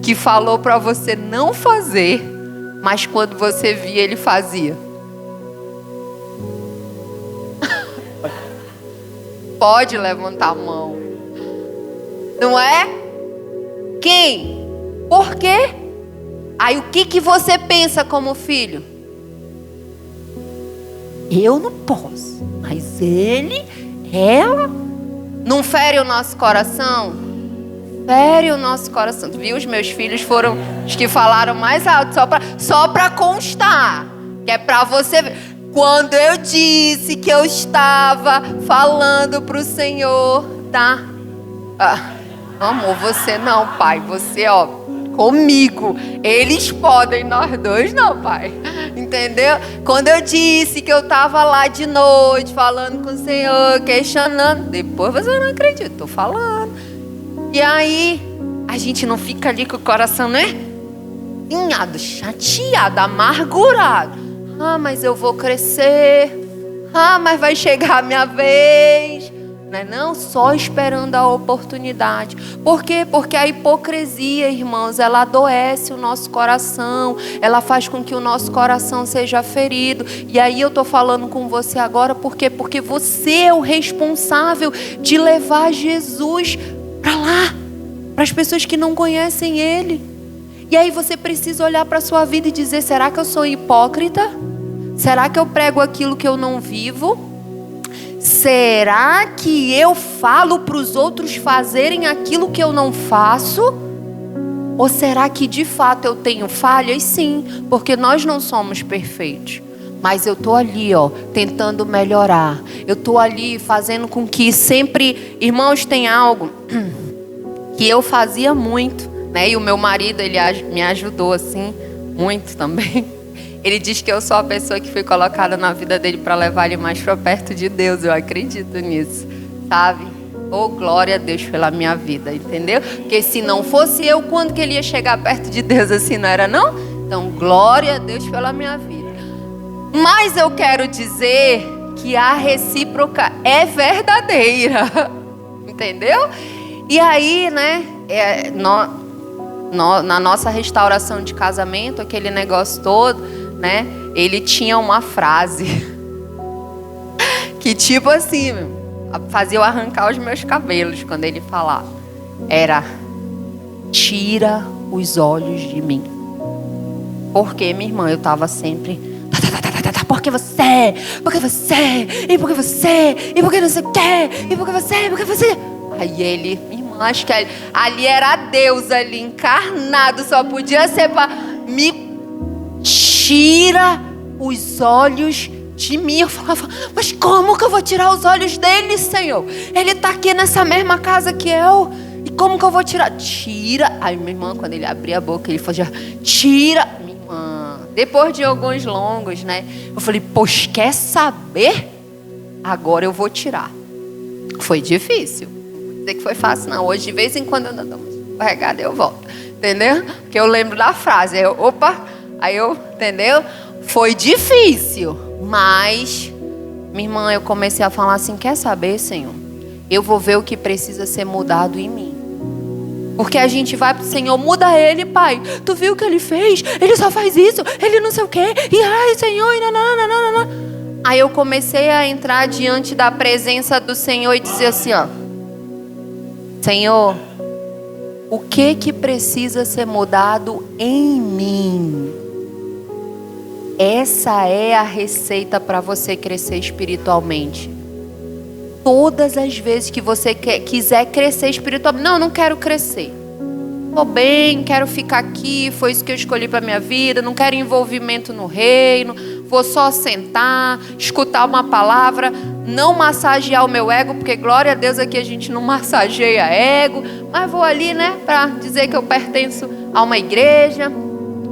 S1: que falou para você não fazer, mas quando você via ele fazia? Pode levantar a mão. Não é? Quem? Por quê? Aí o que você pensa como filho? Eu não posso, mas ele, ela, não fere o nosso coração? Fere o nosso coração. Tu viu? Os meus filhos foram os que falaram mais alto, só para constar, que é para você ver. Quando eu disse que eu estava falando para o Senhor, tá? Amor, você não, pai. Você, comigo. Eles podem, nós dois não, pai. Entendeu? Quando eu disse que eu estava lá de noite, falando com o Senhor, questionando, depois você não acredita, tô falando. E aí, a gente não fica ali com o coração, né? Chateado, amargurado. Mas eu vou crescer. Mas vai chegar a minha vez. Não é não? Só esperando a oportunidade. Por quê? Porque a hipocrisia, irmãos, ela adoece o nosso coração. Ela faz com que o nosso coração seja ferido. E aí eu estou falando com você agora, por quê? Porque você é o responsável de levar Jesus para lá, para as pessoas que não conhecem Ele. E aí você precisa olhar para a sua vida e dizer, será que eu sou hipócrita? Será que eu prego aquilo que eu não vivo? Será que eu falo para os outros fazerem aquilo que eu não faço? Ou será que de fato eu tenho falhas? Sim, porque nós não somos perfeitos. Mas eu estou ali, tentando melhorar. Eu estou ali fazendo com que sempre... Irmãos, tem algo que eu fazia muito, né? E o meu marido, ele me ajudou assim, muito também. Ele diz que eu sou a pessoa que foi colocada na vida dele para levar ele mais para perto de Deus. Eu acredito nisso, sabe? Oh, glória a Deus pela minha vida, entendeu? Porque se não fosse eu, quando que ele ia chegar perto de Deus assim, não era não? Então, glória a Deus pela minha vida. Mas eu quero dizer que a recíproca é verdadeira, entendeu? E aí, né, na nossa restauração de casamento, aquele negócio todo, né? Ele tinha uma frase que tipo assim, fazia eu arrancar os meus cabelos quando ele falava. Era: tira os olhos de mim. Porque, minha irmã, eu tava sempre... Porque você, porque você, e porque você, e porque não sei o quê, e porque você, porque você... Aí ele, minha irmã, acho que ali era Deus ali encarnado, só podia ser para me... Tira os olhos de mim. Eu falava, mas como que eu vou tirar os olhos dele, Senhor? Ele está aqui nessa mesma casa que eu. E como que eu vou tirar? Tira. Aí minha irmã, quando ele abria a boca, ele fazia, tira. Minha irmã, depois de alguns longos, né? Eu falei, pois quer saber? Agora eu vou tirar. Foi difícil. Não vou dizer que foi fácil, não. Hoje, de vez em quando, eu ando dando uma escorregada e eu volto. Entendeu? Porque eu lembro da frase. Aí eu, entendeu? Foi difícil, mas, minha irmã, eu comecei a falar assim, quer saber, Senhor? Eu vou ver o que precisa ser mudado em mim. Porque a gente vai pro Senhor, muda ele, Pai. Tu viu o que ele fez? Ele só faz isso, ele não sei o quê. E ai, Senhor, e nananana. Aí eu comecei a entrar diante da presença do Senhor e dizer assim, Senhor, o que precisa ser mudado em mim? Essa é a receita para você crescer espiritualmente. Todas as vezes que você quiser crescer espiritualmente, não quero crescer. Estou bem, quero ficar aqui, foi isso que eu escolhi para minha vida, não quero envolvimento no reino, vou só sentar, escutar uma palavra, não massagear o meu ego, porque glória a Deus aqui a gente não massageia ego, mas vou ali, né, para dizer que eu pertenço a uma igreja.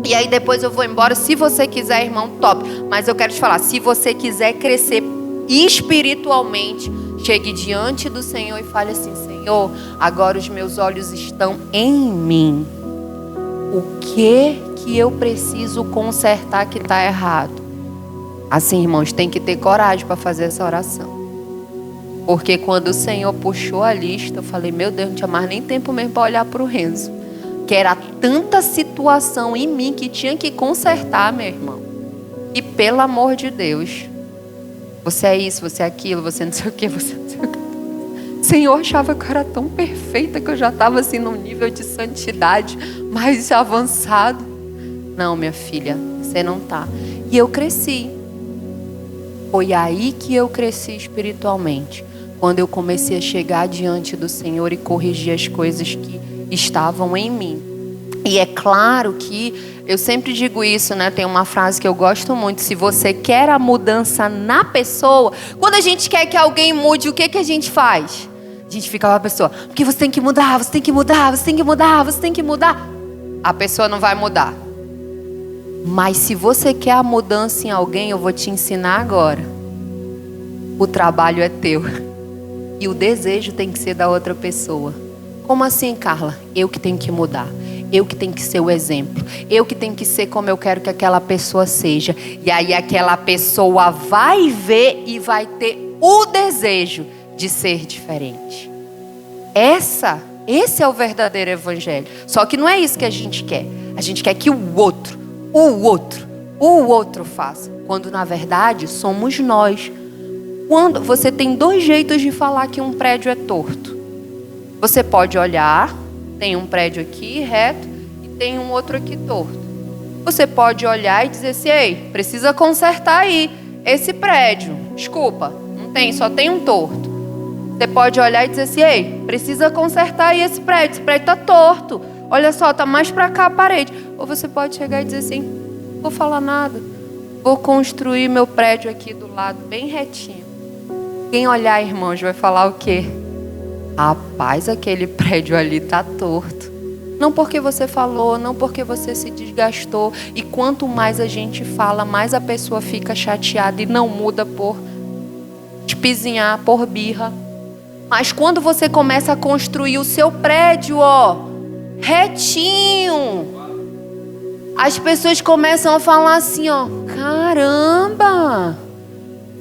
S1: E aí depois eu vou embora. Se você quiser, irmão, top. Mas eu quero te falar, se você quiser crescer espiritualmente, chegue diante do Senhor e fale assim, Senhor, agora os meus olhos estão em mim. O que eu preciso consertar que está errado? Assim, irmãos, tem que ter coragem para fazer essa oração. Porque quando o Senhor puxou a lista, eu falei, meu Deus, não tinha mais nem tempo mesmo para olhar para o Renzo. Que era tanta situação em mim que tinha que consertar, meu irmão. E pelo amor de Deus, você é isso, você é aquilo, você não sei o que, você não sei o que. O Senhor achava que eu era tão perfeita que eu já estava assim num nível de santidade mais avançado. Não, minha filha, você não está. E eu cresci. Foi aí que eu cresci espiritualmente. Quando eu comecei a chegar diante do Senhor e corrigir as coisas que estavam em mim. E é claro que eu sempre digo isso, né? Tem uma frase que eu gosto muito: se você quer a mudança na pessoa, quando a gente quer que alguém mude, o que a gente faz? A gente fica com a pessoa, porque você tem que mudar, você tem que mudar, você tem que mudar, você tem que mudar. A pessoa não vai mudar. Mas se você quer a mudança em alguém, eu vou te ensinar agora. O trabalho é teu. E o desejo tem que ser da outra pessoa. Como assim, Carla? Eu que tenho que mudar. Eu que tenho que ser o exemplo. Eu que tenho que ser como eu quero que aquela pessoa seja. E aí aquela pessoa vai ver e vai ter o desejo de ser diferente. Esse é o verdadeiro evangelho. Só que não é isso que a gente quer. A gente quer que o outro faça. Quando na verdade somos nós. Quando você tem 2 jeitos de falar que um prédio é torto. Você pode olhar, tem um prédio aqui reto e tem um outro aqui torto. Você pode olhar e dizer assim, ei, precisa consertar aí esse prédio. Desculpa, não tem, só tem um torto. Você pode olhar e dizer assim, ei, precisa consertar aí esse prédio tá torto. Olha só, tá mais pra cá a parede. Ou você pode chegar e dizer assim, não vou falar nada. Vou construir meu prédio aqui do lado, bem retinho. Quem olhar, irmãos, vai falar o quê? Rapaz, aquele prédio ali tá torto. Não porque você falou, não porque você se desgastou. E quanto mais a gente fala, mais a pessoa fica chateada e não muda por espizinhar, por birra. Mas quando você começa a construir o seu prédio, retinho, as pessoas começam a falar assim, caramba,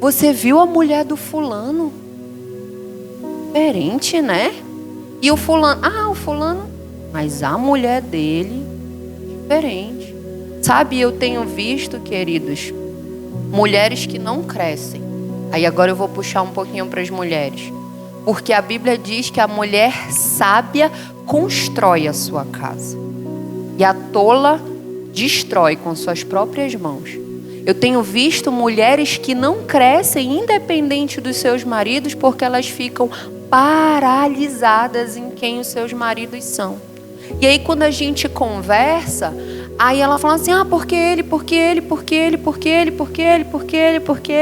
S1: você viu a mulher do fulano? Diferente, né? E o fulano, o fulano, mas a mulher dele, diferente. Sabe, eu tenho visto, queridos, mulheres que não crescem. Aí agora eu vou puxar um pouquinho para as mulheres. Porque a Bíblia diz que a mulher sábia constrói a sua casa. E a tola destrói com suas próprias mãos. Eu tenho visto mulheres que não crescem independente dos seus maridos porque elas ficam paralisadas em quem os seus maridos são. E aí quando a gente conversa, aí ela fala assim, porque ele.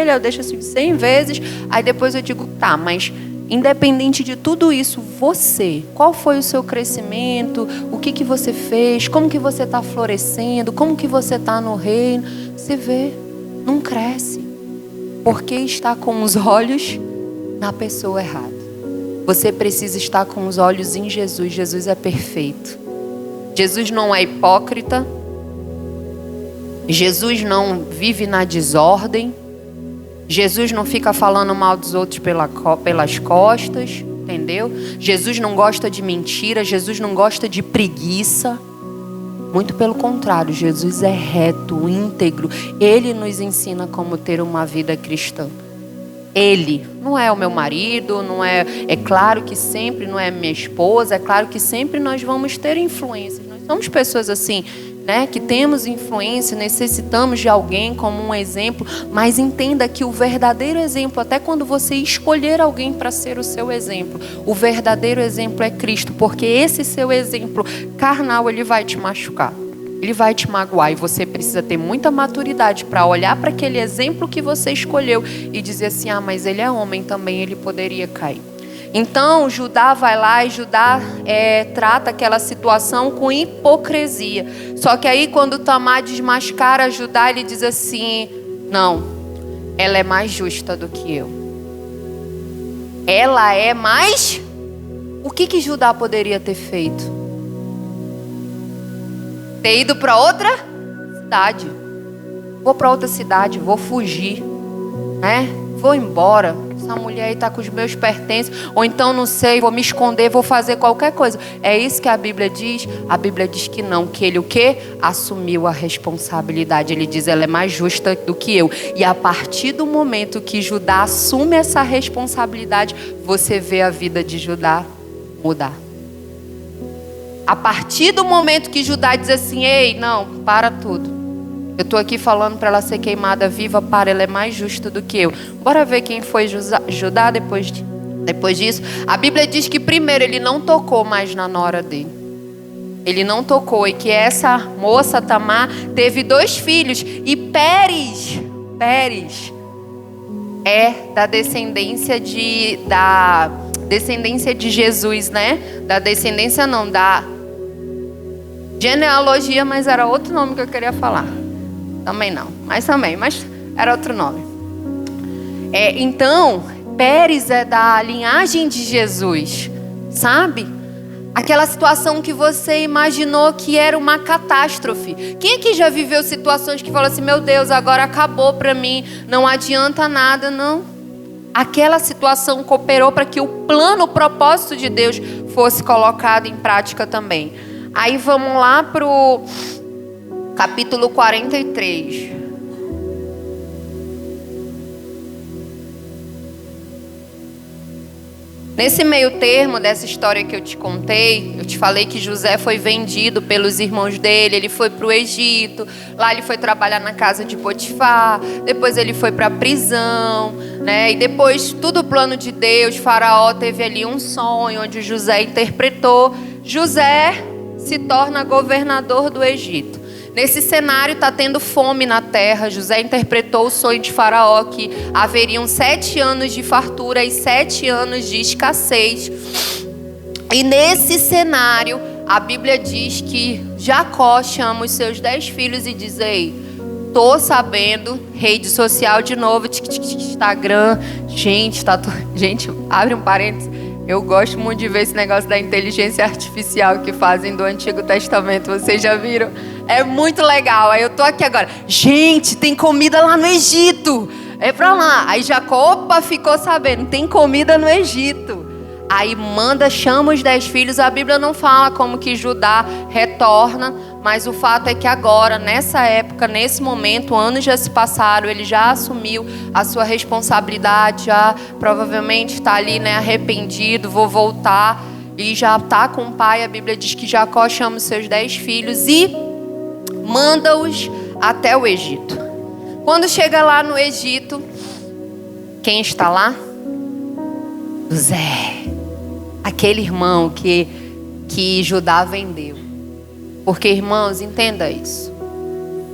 S1: Eu deixo assim 100 vezes, aí depois eu digo, tá, mas independente de tudo isso, você, qual foi o seu crescimento, o que você fez, como que você está florescendo, como que você está no reino, você vê, não cresce, porque está com os olhos na pessoa errada. Você precisa estar com os olhos em Jesus. Jesus é perfeito. Jesus não é hipócrita. Jesus não vive na desordem. Jesus não fica falando mal dos outros pelas costas, entendeu? Jesus não gosta de mentira. Jesus não gosta de preguiça. Muito pelo contrário, Jesus é reto, íntegro. Ele nos ensina como ter uma vida cristã. Ele não é o meu marido, não é claro que sempre não é minha esposa, é claro que sempre nós vamos ter influências. Nós somos pessoas assim, né, que temos influência, necessitamos de alguém como um exemplo, mas entenda que o verdadeiro exemplo, até quando você escolher alguém para ser o seu exemplo, o verdadeiro exemplo é Cristo, porque esse seu exemplo carnal, ele vai te machucar. Ele vai te magoar e você precisa ter muita maturidade para olhar para aquele exemplo que você escolheu e dizer assim, mas ele é homem também, ele poderia cair. Então Judá vai lá e Judá trata aquela situação com hipocrisia. Só que aí quando Tamar desmascara Judá, ele diz assim, não, ela é mais justa do que eu. Ela é mais... O que Judá poderia ter feito? Ter ido para outra cidade. Vou para outra cidade, vou fugir, né? Vou embora. Essa mulher aí está com os meus pertences. Ou então, não sei, vou me esconder, vou fazer qualquer coisa. É isso que a Bíblia diz? A Bíblia diz que não, que ele o quê? Assumiu a responsabilidade. Ele diz, ela é mais justa do que eu. E a partir do momento que Judá assume essa responsabilidade, você vê a vida de Judá mudar. A partir do momento que Judá diz assim, ei, não, para tudo. Eu estou aqui falando para ela ser queimada viva, ela é mais justa do que eu. Bora ver quem foi Judá depois disso. A Bíblia diz que primeiro ele não tocou mais na nora dele. Ele não tocou e que essa moça, Tamar, teve 2 filhos. E Pérez é da descendência de Jesus, né? Da descendência não, da genealogia, mas era outro nome que eu queria falar. Também não, mas era outro nome. Então, Pérez é da linhagem de Jesus, sabe? Aquela situação que você imaginou que era uma catástrofe. Quem aqui já viveu situações que falou assim, meu Deus, agora acabou pra mim, não adianta nada, não. Aquela situação cooperou para que o plano, o propósito de Deus fosse colocado em prática também. Aí vamos lá para o capítulo 43. Nesse meio termo dessa história que eu te contei, eu te falei que José foi vendido pelos irmãos dele, ele foi para o Egito, lá ele foi trabalhar na casa de Potifar, depois ele foi para a prisão, né? E depois tudo plano de Deus, Faraó teve ali um sonho onde José interpretou, José se torna governador do Egito. Nesse cenário está tendo fome na terra. José interpretou o sonho de Faraó que haveriam 7 anos de fartura e 7 anos de escassez. E nesse cenário, a Bíblia diz que Jacó chama os seus 10 filhos e diz: ei, tô sabendo, rede social de novo, Instagram, gente, abre um parênteses. Eu gosto muito de ver esse negócio da inteligência artificial que fazem do Antigo Testamento. Vocês já viram? É muito legal. Aí eu tô aqui agora. Gente, tem comida lá no Egito. É pra lá. Aí Jacó, opa, ficou sabendo. Tem comida no Egito. Aí chama os 10 filhos. A Bíblia não fala como que Judá retorna. Mas o fato é que agora, nessa época, nesse momento, anos já se passaram. Ele já assumiu a sua responsabilidade. Já provavelmente está ali, né, arrependido. Vou voltar. E já está com o pai. A Bíblia diz que Jacó chama os seus 10 filhos e manda-os até o Egito. Quando chega lá no Egito, quem está lá? José, aquele irmão que Judá vendeu. Porque, irmãos, entenda isso.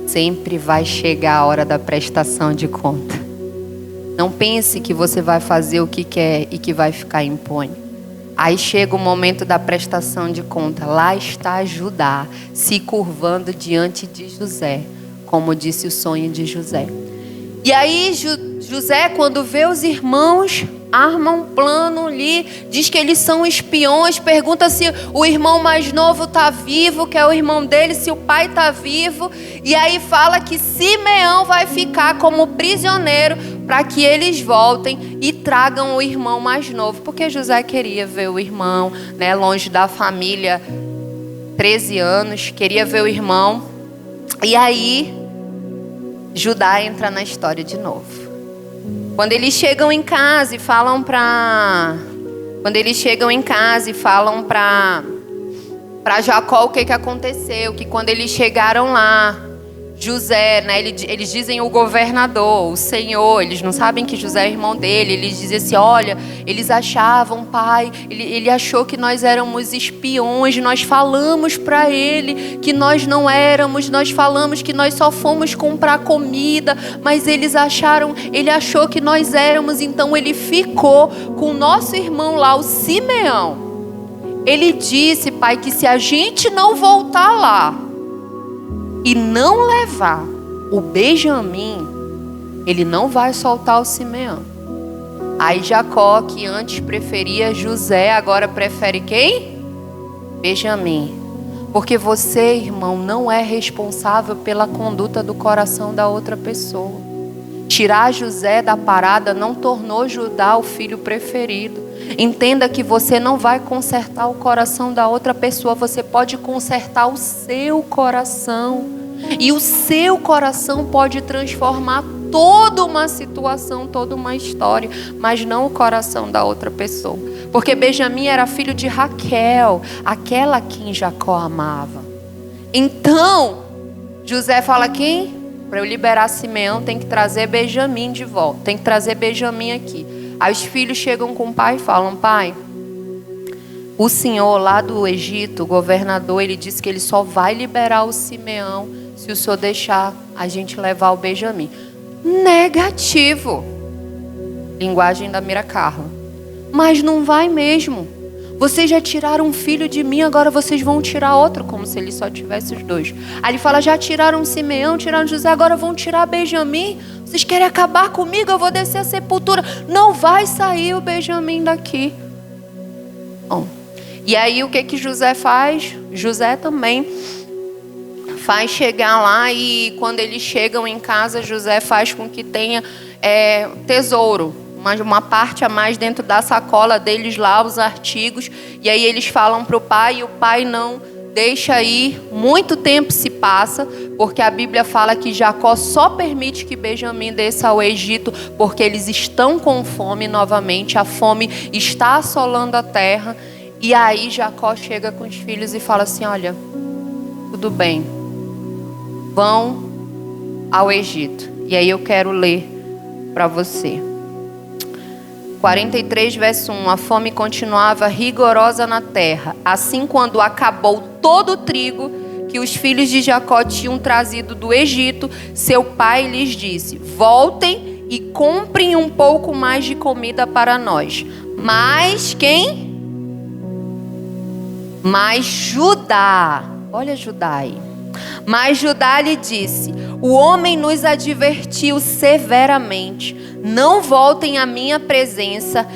S1: Sempre vai chegar a hora da prestação de conta. Não pense que você vai fazer o que quer e que vai ficar impune. Aí chega o momento da prestação de conta. Lá está Judá se curvando diante de José, como disse o sonho de José. E aí José, quando vê os irmãos, arma um plano ali, diz que eles são espiões, pergunta se o irmão mais novo está vivo, que é o irmão dele, se o pai está vivo. E aí fala que Simeão vai ficar como prisioneiro para que eles voltem e tragam o irmão mais novo. Porque José queria ver o irmão, né, longe da família, 13 anos, queria ver o irmão. E aí Judá entra na história de novo. Quando eles chegam em casa e falam para Jacó o que aconteceu, que quando eles chegaram lá, José, né, eles dizem o governador, o Senhor, eles não sabem que José é irmão dele, eles dizem assim, olha, eles achavam, pai, ele achou que nós éramos espiões, nós falamos para ele que nós não éramos, nós falamos que nós só fomos comprar comida, mas ele achou que nós éramos, então ele ficou com o nosso irmão lá, o Simeão. Ele disse, pai, que se a gente não voltar lá e não levar o Benjamim, ele não vai soltar o Simeão. Aí Jacó, que antes preferia José, agora prefere quem? Benjamim. Porque você, irmão, não é responsável pela conduta do coração da outra pessoa. Tirar José da parada não tornou Judá o filho preferido. Entenda que você não vai consertar o coração da outra pessoa, você pode consertar o seu coração. E o seu coração pode transformar toda uma situação, toda uma história, mas não o coração da outra pessoa. Porque Benjamim era filho de Raquel, aquela a quem Jacó amava. Então, José fala quem? Para eu liberar Simeão, tem que trazer Benjamim de volta, tem que trazer Benjamim aqui. Aí os filhos chegam com o pai e falam, pai, o senhor lá do Egito, o governador, ele disse que ele só vai liberar o Simeão se o senhor deixar a gente levar o Benjamim. Negativo. Linguagem da Mira Carla. Mas não vai mesmo. Vocês já tiraram um filho de mim, agora vocês vão tirar outro, como se ele só tivesse os dois. Aí ele fala, já tiraram Simeão, tiraram José, agora vão tirar Benjamim. Vocês querem acabar comigo? Eu vou descer a sepultura. Não vai sair o Benjamim daqui. Bom, e aí o que José faz? José também faz chegar lá e quando eles chegam em casa, José faz com que tenha tesouro. uma parte a mais dentro da sacola deles lá, os artigos. E aí eles falam para o pai, e o pai não deixa ir. Muito tempo se passa, porque a Bíblia fala que Jacó só permite que Benjamim desça ao Egito, porque eles estão com fome novamente. A fome está assolando a terra. E aí Jacó chega com os filhos e fala assim: olha, tudo bem, vão ao Egito. E aí eu quero ler para você. 43, verso 1. A fome continuava rigorosa na terra. Assim, quando acabou todo o trigo que os filhos de Jacó tinham trazido do Egito, seu pai lhes disse: voltem e comprem um pouco mais de comida para nós. Mas quem? Mas Judá. Olha Judá aí. Mas Judá lhe disse: o homem nos advertiu severamente: não voltem à minha presença,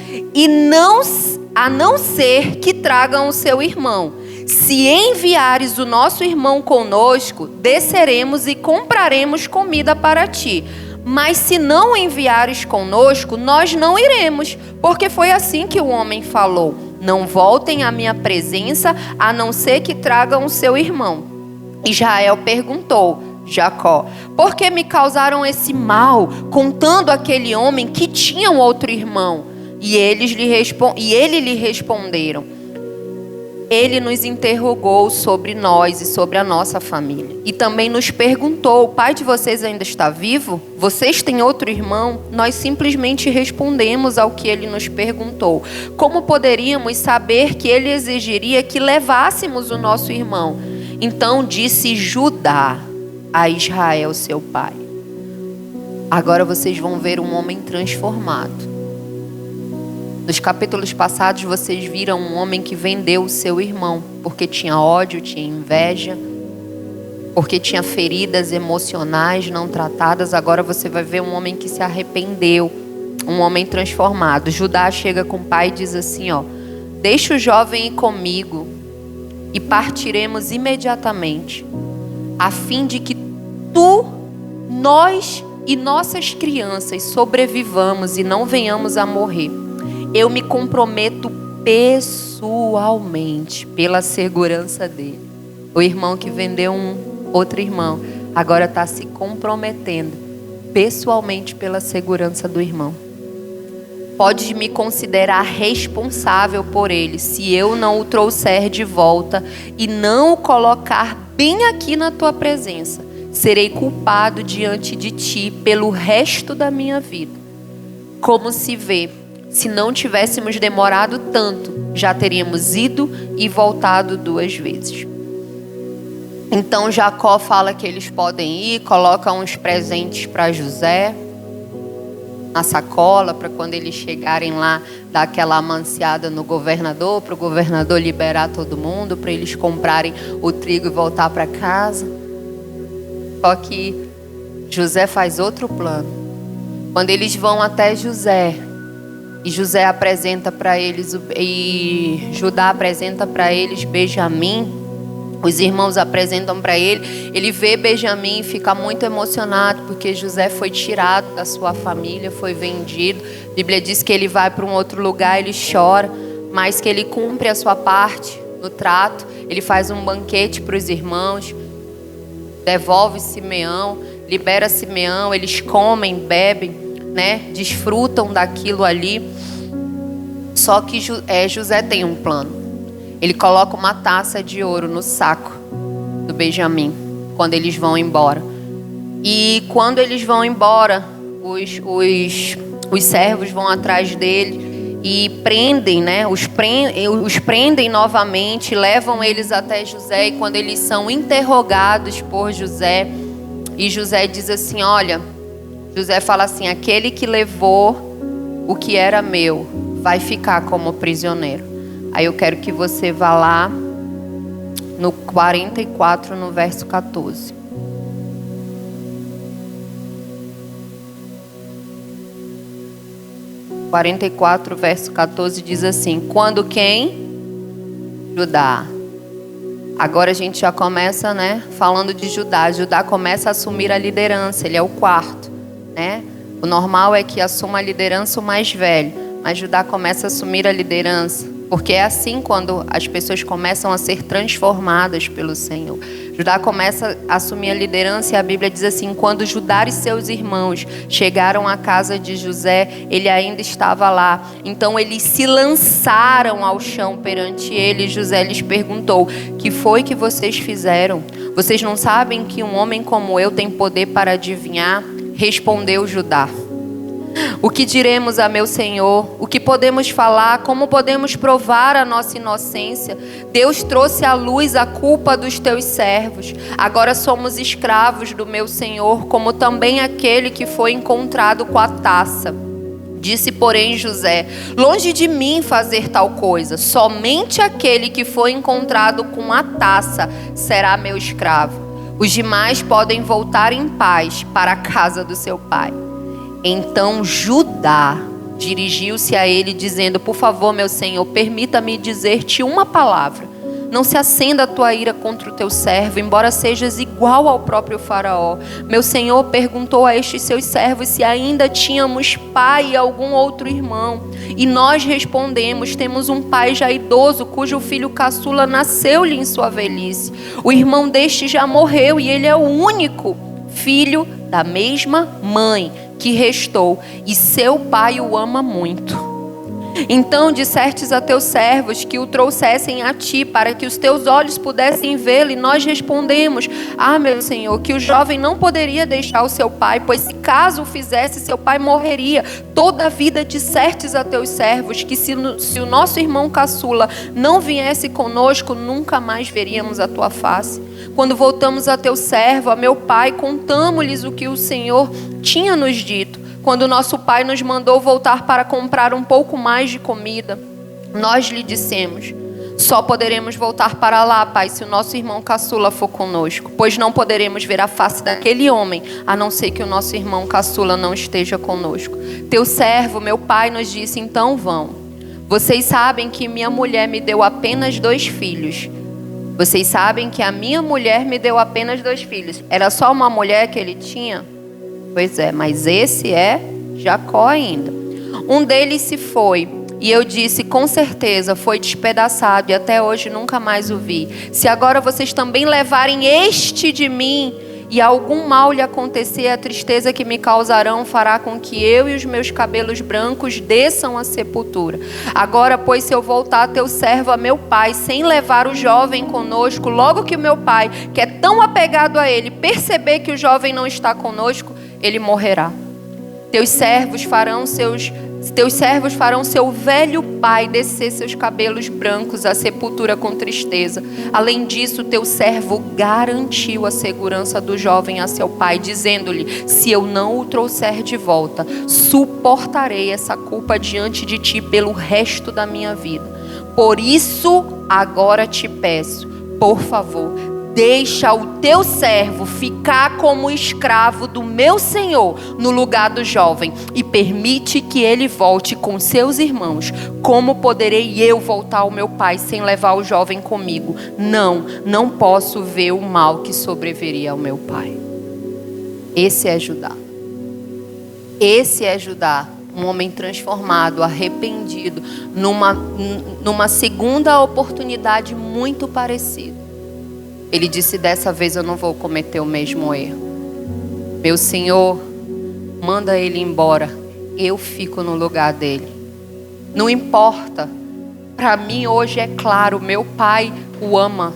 S1: a não ser que tragam o seu irmão. Se enviares o nosso irmão conosco, desceremos e compraremos comida para ti. Mas se não enviares conosco, nós não iremos, porque foi assim que o homem falou: não voltem à minha presença, a não ser que tragam o seu irmão. Israel perguntou: Jacó, por que me causaram esse mal, contando aquele homem que tinha um outro irmão? E ele lhe responderam: ele nos interrogou sobre nós e sobre a nossa família. E também nos perguntou: o pai de vocês ainda está vivo? Vocês têm outro irmão? Nós simplesmente respondemos ao que ele nos perguntou. Como poderíamos saber que ele exigiria que levássemos o nosso irmão? Então disse Judá a Israel, seu pai: agora vocês vão ver um homem transformado. Nos capítulos passados vocês viram um homem que vendeu o seu irmão, porque tinha ódio, tinha inveja, porque tinha feridas emocionais não tratadas. Agora você vai ver um homem que se arrependeu, um homem transformado. Judá chega com o pai e diz assim: ó, deixa o jovem ir comigo e partiremos imediatamente, a fim de que nós e nossas crianças sobrevivamos e não venhamos a morrer. Eu me comprometo pessoalmente pela segurança dele. O irmão que vendeu um outro irmão agora está se comprometendo pessoalmente pela segurança do irmão. Pode me considerar responsável por ele se eu não o trouxer de volta e não o colocar bem aqui na tua presença. Serei culpado diante de ti pelo resto da minha vida. Como se vê, se não tivéssemos demorado tanto, já teríamos ido e voltado 2 vezes. Então Jacó fala que eles podem ir, coloca uns presentes para José na sacola, para quando eles chegarem lá, dar aquela amanciada no governador, para o governador liberar todo mundo, para eles comprarem o trigo e voltar para casa. Só que José faz outro plano. Quando eles vão até José, e José apresenta para eles, e Judá apresenta para eles Benjamim, os irmãos apresentam para ele vê Benjamim e fica muito emocionado, porque José foi tirado da sua família, foi vendido. A Bíblia diz que ele vai para um outro lugar, ele chora, mas que ele cumpre a sua parte no trato. Ele faz um banquete para os irmãos, devolve Simeão, libera Simeão, eles comem, bebem, né? Desfrutam daquilo ali. Só que José tem um plano. Ele coloca uma taça de ouro no saco do Benjamim quando eles vão embora. E quando eles vão embora, os servos vão atrás dele e prendem, né? Os prendem novamente, levam eles até José. E quando eles são interrogados por José, e José diz assim: olha, José fala assim: aquele que levou o que era meu vai ficar como prisioneiro. Aí eu quero que você vá lá no 44, no verso 14. No 44, verso 14 diz assim: quando quem? Judá. Agora a gente já começa, né, falando de Judá. Judá começa a assumir a liderança, ele é o quarto, né? O normal é que assuma a liderança o mais velho, mas Judá começa a assumir a liderança, porque é assim quando as pessoas começam a ser transformadas pelo Senhor. Judá começa a assumir a liderança e a Bíblia diz assim: quando Judá e seus irmãos chegaram à casa de José, ele ainda estava lá. Então eles se lançaram ao chão perante ele. José lhes perguntou: que foi que vocês fizeram? Vocês não sabem que um homem como eu tem poder para adivinhar? Respondeu Judá: o que diremos a meu senhor? O que podemos falar? Como podemos provar a nossa inocência? Deus trouxe à luz a culpa dos teus servos. Agora somos escravos do meu senhor, como também aquele que foi encontrado com a taça. Disse, porém, José: longe de mim fazer tal coisa. Somente aquele que foi encontrado com a taça será meu escravo. Os demais podem voltar em paz para a casa do seu pai. Então Judá dirigiu-se a ele dizendo: por favor, meu senhor, permita-me dizer-te uma palavra. Não se acenda a tua ira contra o teu servo, embora sejas igual ao próprio faraó. Meu senhor perguntou a estes seus servos se ainda tínhamos pai e algum outro irmão. E nós respondemos: temos um pai já idoso, cujo filho caçula nasceu-lhe em sua velhice. O irmão deste já morreu e ele é o único filho da mesma mãe que restou, e seu pai o ama muito. Então dissestes a teus servos que o trouxessem a ti, para que os teus olhos pudessem vê-lo, e nós respondemos: ah, meu senhor, que o jovem não poderia deixar o seu pai, pois se caso o fizesse, seu pai morreria. Toda a vida dissestes a teus servos que se o nosso irmão caçula não viesse conosco, nunca mais veríamos a tua face. Quando voltamos a teu servo, a meu pai, contamos-lhes o que o Senhor tinha nos dito. Quando nosso pai nos mandou voltar para comprar um pouco mais de comida, nós lhe dissemos: só poderemos voltar para lá, pai, se o nosso irmão caçula for conosco, pois não poderemos ver a face daquele homem, a não ser que o nosso irmão caçula não esteja conosco. Teu servo, meu pai, nos disse: então vão. Vocês sabem que minha mulher me deu apenas 2 filhos. Vocês sabem que a minha mulher me deu apenas 2 filhos. Era só uma mulher que ele tinha? Pois é, mas esse é Jacó ainda. Um deles se foi, e eu disse: com certeza foi despedaçado, e até hoje nunca mais o vi. Se agora vocês também levarem este de mim, e algum mal lhe acontecer, a tristeza que me causarão fará com que eu e os meus cabelos brancos desçam à sepultura. Agora, pois, se eu voltar a teu servo, a meu pai, sem levar o jovem conosco, logo que o meu pai, que é tão apegado a ele, perceber que o jovem não está conosco, ele morrerá. Teus servos farão seu velho pai descer seus cabelos brancos à sepultura com tristeza. Além disso, teu servo garantiu a segurança do jovem a seu pai, dizendo-lhe: se eu não o trouxer de volta, suportarei essa culpa diante de ti pelo resto da minha vida. Por isso, agora te peço, por favor, deixa o teu servo ficar como escravo do meu senhor no lugar do jovem, e permite que ele volte com seus irmãos. Como poderei eu voltar ao meu pai sem levar o jovem comigo? Não posso ver o mal que sobreviria ao meu pai. Esse é Judá. Esse é Judá, um homem transformado, arrependido, numa segunda oportunidade muito parecida. Ele disse: dessa vez eu não vou cometer o mesmo erro. Meu senhor, manda ele embora. Eu fico no lugar dele. Não importa. Para mim hoje é claro, meu pai o ama.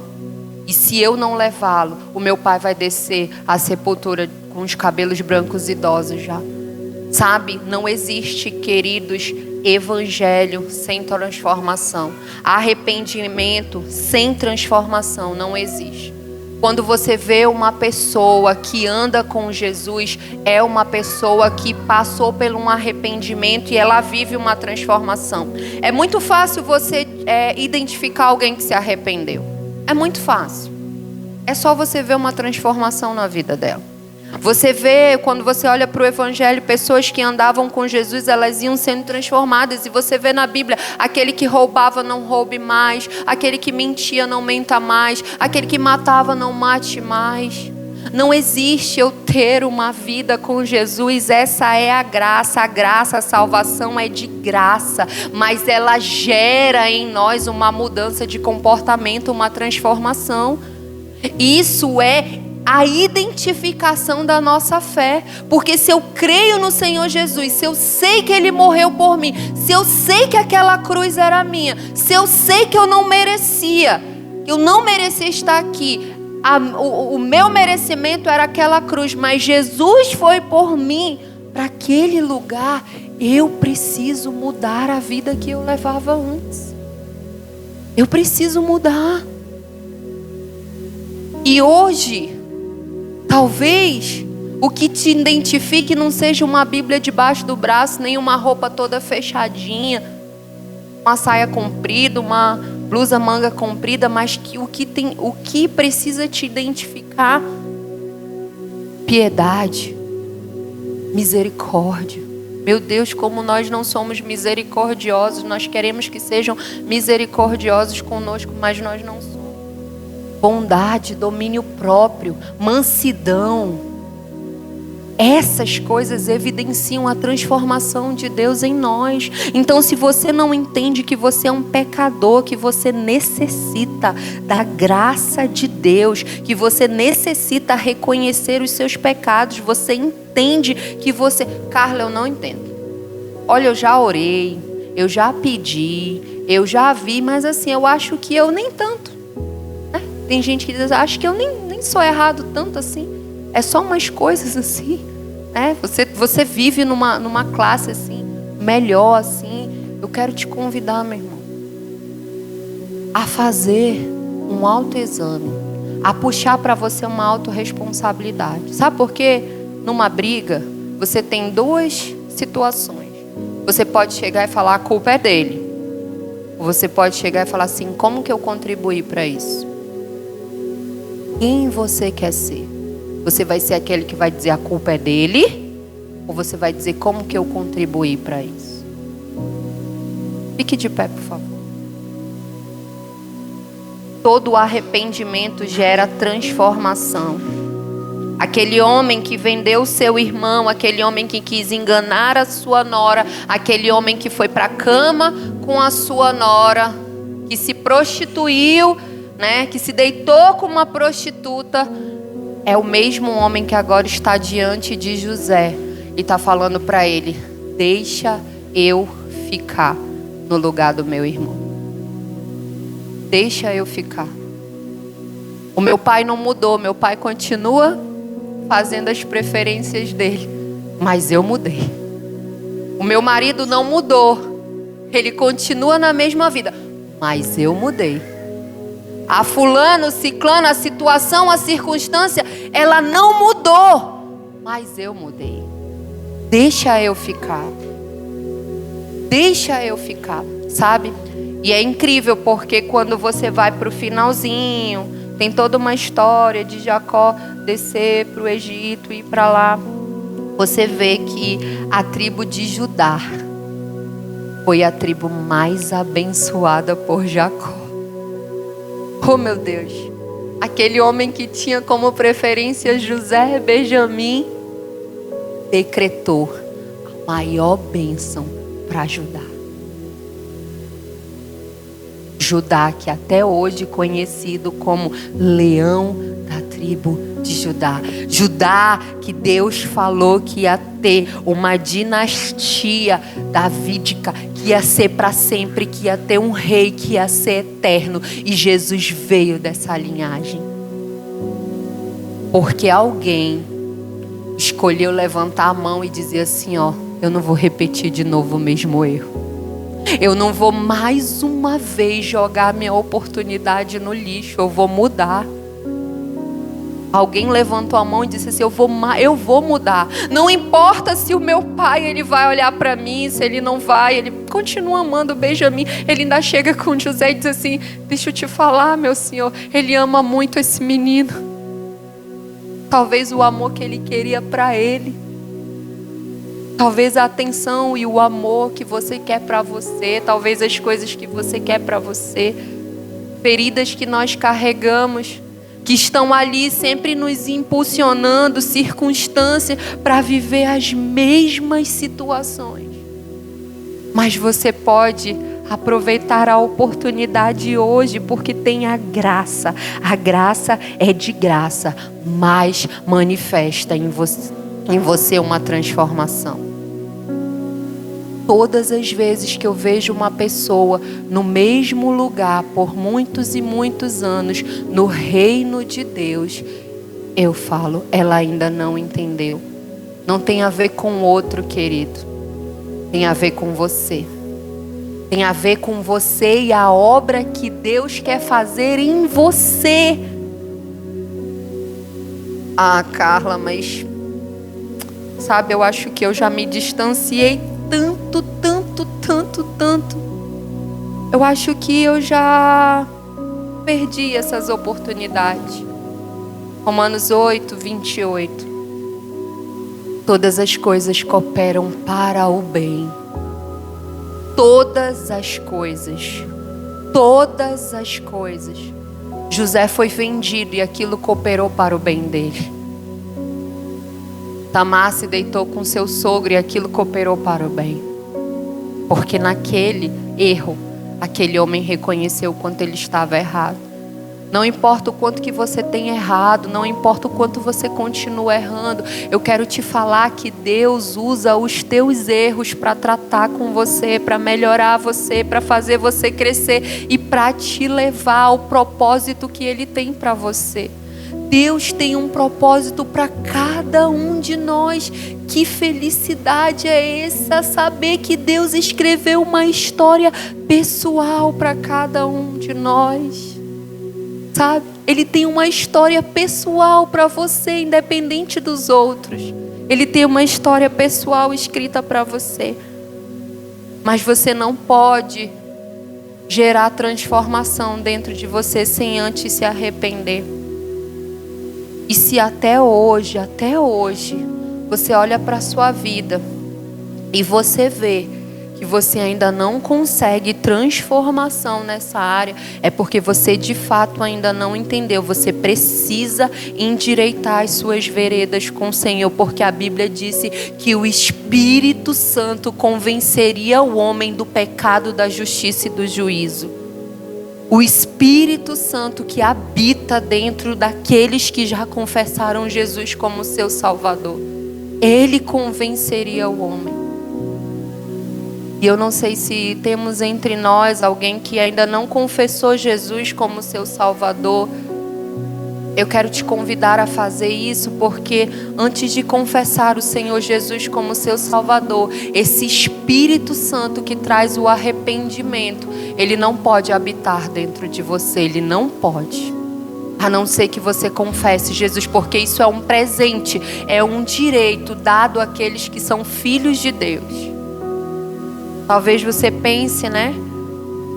S1: E se eu não levá-lo, o meu pai vai descer à sepultura com os cabelos brancos idosos já. Sabe, não existe, queridos, evangelho sem transformação. Arrependimento sem transformação não existe. Quando você vê uma pessoa que anda com Jesus, é uma pessoa que passou por um arrependimento e ela vive uma transformação. É muito fácil você identificar alguém que se arrependeu. É muito fácil. É só você ver uma transformação na vida dela. Você vê, quando você olha para o evangelho, pessoas que andavam com Jesus, elas iam sendo transformadas. E você vê na Bíblia: aquele que roubava, não roube mais; aquele que mentia, não menta mais; aquele que matava, não mate mais. Não existe eu ter uma vida com Jesus. Essa é a graça, a salvação é de graça, mas ela gera em nós uma mudança de comportamento, uma transformação. Isso é a identificação da nossa fé, porque se eu creio no Senhor Jesus, se eu sei que Ele morreu por mim, se eu sei que aquela cruz era minha, se eu sei que eu não merecia estar aqui, o meu merecimento era aquela cruz, mas Jesus foi por mim para aquele lugar, eu preciso mudar a vida que eu levava antes. Eu preciso mudar. E hoje, talvez o que te identifique não seja uma Bíblia debaixo do braço, nem uma roupa toda fechadinha, uma saia comprida, uma blusa manga comprida, mas que o que precisa te identificar: piedade, misericórdia. Meu Deus, como nós não somos misericordiosos, nós queremos que sejam misericordiosos conosco, mas nós não somos. Bondade, domínio próprio, mansidão. Essas coisas evidenciam a transformação de Deus em nós. Então, se você não entende que você é um pecador, que você necessita da graça de Deus, que você necessita reconhecer os seus pecados, você entende que você... Carla, eu não entendo. Olha, eu já orei, eu já pedi, eu já vi, mas assim, eu acho que eu nem tanto. Tem gente que diz, acho que eu nem sou errado tanto assim. É só umas coisas assim. Você vive numa classe assim, melhor assim. Eu quero te convidar, meu irmão, a fazer um autoexame, a puxar para você uma autorresponsabilidade. Sabe por quê? Numa briga, você tem duas situações. Você pode chegar e falar, a culpa é dele. Ou você pode chegar e falar assim, como que eu contribuí para isso? Quem você quer ser? Você vai ser aquele que vai dizer a culpa é dele? Ou você vai dizer como que eu contribuí para isso? Fique de pé, por favor. Todo arrependimento gera transformação. Aquele homem que vendeu seu irmão, aquele homem que quis enganar a sua nora, aquele homem que foi para a cama com a sua nora, que se prostituiu, que se deitou com uma prostituta, é o mesmo homem que agora está diante de José e está falando para ele, deixa eu ficar no lugar do meu irmão. Deixa eu ficar. O meu pai não mudou, meu pai continua fazendo as preferências dele, mas eu mudei. O meu marido não mudou, ele continua na mesma vida, mas eu mudei. A fulano, ciclano, a situação, a circunstância, ela não mudou, mas eu mudei. Deixa eu ficar. Deixa eu ficar, sabe? E é incrível porque quando você vai para o finalzinho, tem toda uma história de Jacó descer para o Egito e ir para lá. Você vê que a tribo de Judá foi a tribo mais abençoada por Jacó. Oh, meu Deus. Aquele homem que tinha como preferência José, Benjamim, decretou a maior bênção para Judá. Judá, que até hoje é conhecido como leão da tribo de Judá. Judá, que Deus falou que ia ter uma dinastia davídica, que ia ser para sempre, que ia ter um rei, que ia ser eterno. E Jesus veio dessa linhagem. Porque alguém escolheu levantar a mão e dizer assim, ó, eu não vou repetir de novo o mesmo erro. Eu não vou mais uma vez jogar minha oportunidade no lixo, eu vou mudar. Alguém levantou a mão e disse assim, eu vou mudar. Não importa se o meu pai ele vai olhar para mim, se ele não vai, ele continua amando o Benjamim. Ele ainda chega com José e diz assim, deixa eu te falar, meu senhor, ele ama muito esse menino. Talvez o amor que ele queria para ele. Talvez a atenção e o amor que você quer para você. Talvez as coisas que você quer para você. Feridas que nós carregamos. que estão ali sempre nos impulsionando circunstâncias para viver as mesmas situações. Mas você pode aproveitar a oportunidade hoje, porque tem a graça. A graça é de graça, mas manifesta em você uma transformação. Todas as vezes que eu vejo uma pessoa no mesmo lugar por muitos e muitos anos, no reino de Deus, eu falo, ela ainda não entendeu. Não tem a ver com o outro, querido. Tem a ver com você. Tem a ver com você e a obra que Deus quer fazer em você. Ah, Carla, mas... sabe, eu acho que eu já me distanciei tanto. Eu acho que eu já perdi essas oportunidades. Romanos 8, 28. Todas as coisas cooperam para o bem. Todas as coisas. Todas as coisas. José foi vendido e aquilo cooperou para o bem dele. Tamar se deitou com seu sogro e aquilo cooperou para o bem. Porque naquele erro, aquele homem reconheceu o quanto ele estava errado. Não importa o quanto que você tem errado, não importa o quanto você continua errando, eu quero te falar que Deus usa os teus erros para tratar com você, para melhorar você, para fazer você crescer e para te levar ao propósito que Ele tem para você. Deus tem um propósito para cada um de nós. Que felicidade é essa, saber que Deus escreveu uma história pessoal para cada um de nós. Sabe? Ele tem uma história pessoal para você, independente dos outros. Ele tem uma história pessoal escrita para você. Mas você não pode gerar transformação dentro de você sem antes se arrepender. E se até hoje, você olha para a sua vida e você vê que você ainda não consegue transformação nessa área, é porque você de fato ainda não entendeu. Você precisa endireitar as suas veredas com o Senhor, porque a Bíblia disse que o Espírito Santo convenceria o homem do pecado, da justiça e do juízo. O Espírito Santo que habita dentro daqueles que já confessaram Jesus como seu Salvador. Ele convenceria o homem. E eu não sei se temos entre nós alguém que ainda não confessou Jesus como seu Salvador. Eu quero te convidar a fazer isso, porque antes de confessar o Senhor Jesus como seu Salvador, esse Espírito Santo que traz o arrependimento, ele não pode habitar dentro de você, ele não pode. A não ser que você confesse Jesus, porque isso é um presente, é um direito dado àqueles que são filhos de Deus. Talvez você pense, né?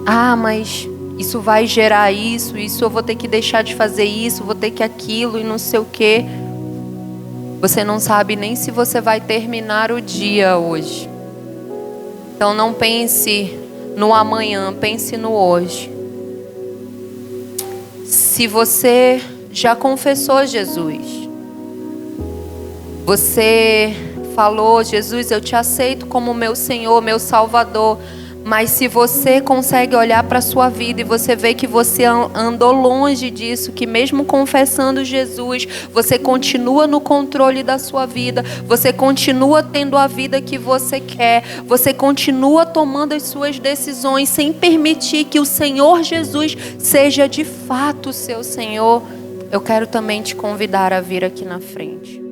S1: Ah, mas isso vai gerar isso eu vou ter que deixar de fazer isso, vou ter que aquilo e não sei o quê. Você não sabe nem se você vai terminar o dia hoje. Então não pense no amanhã, pense no hoje. Se você já confessou Jesus, você falou, Jesus, eu te aceito como meu Senhor, meu Salvador. Mas se você consegue olhar para a sua vida e você vê que você andou longe disso, que mesmo confessando Jesus, você continua no controle da sua vida, você continua tendo a vida que você quer, você continua tomando as suas decisões sem permitir que o Senhor Jesus seja de fato o seu Senhor, eu quero também te convidar a vir aqui na frente.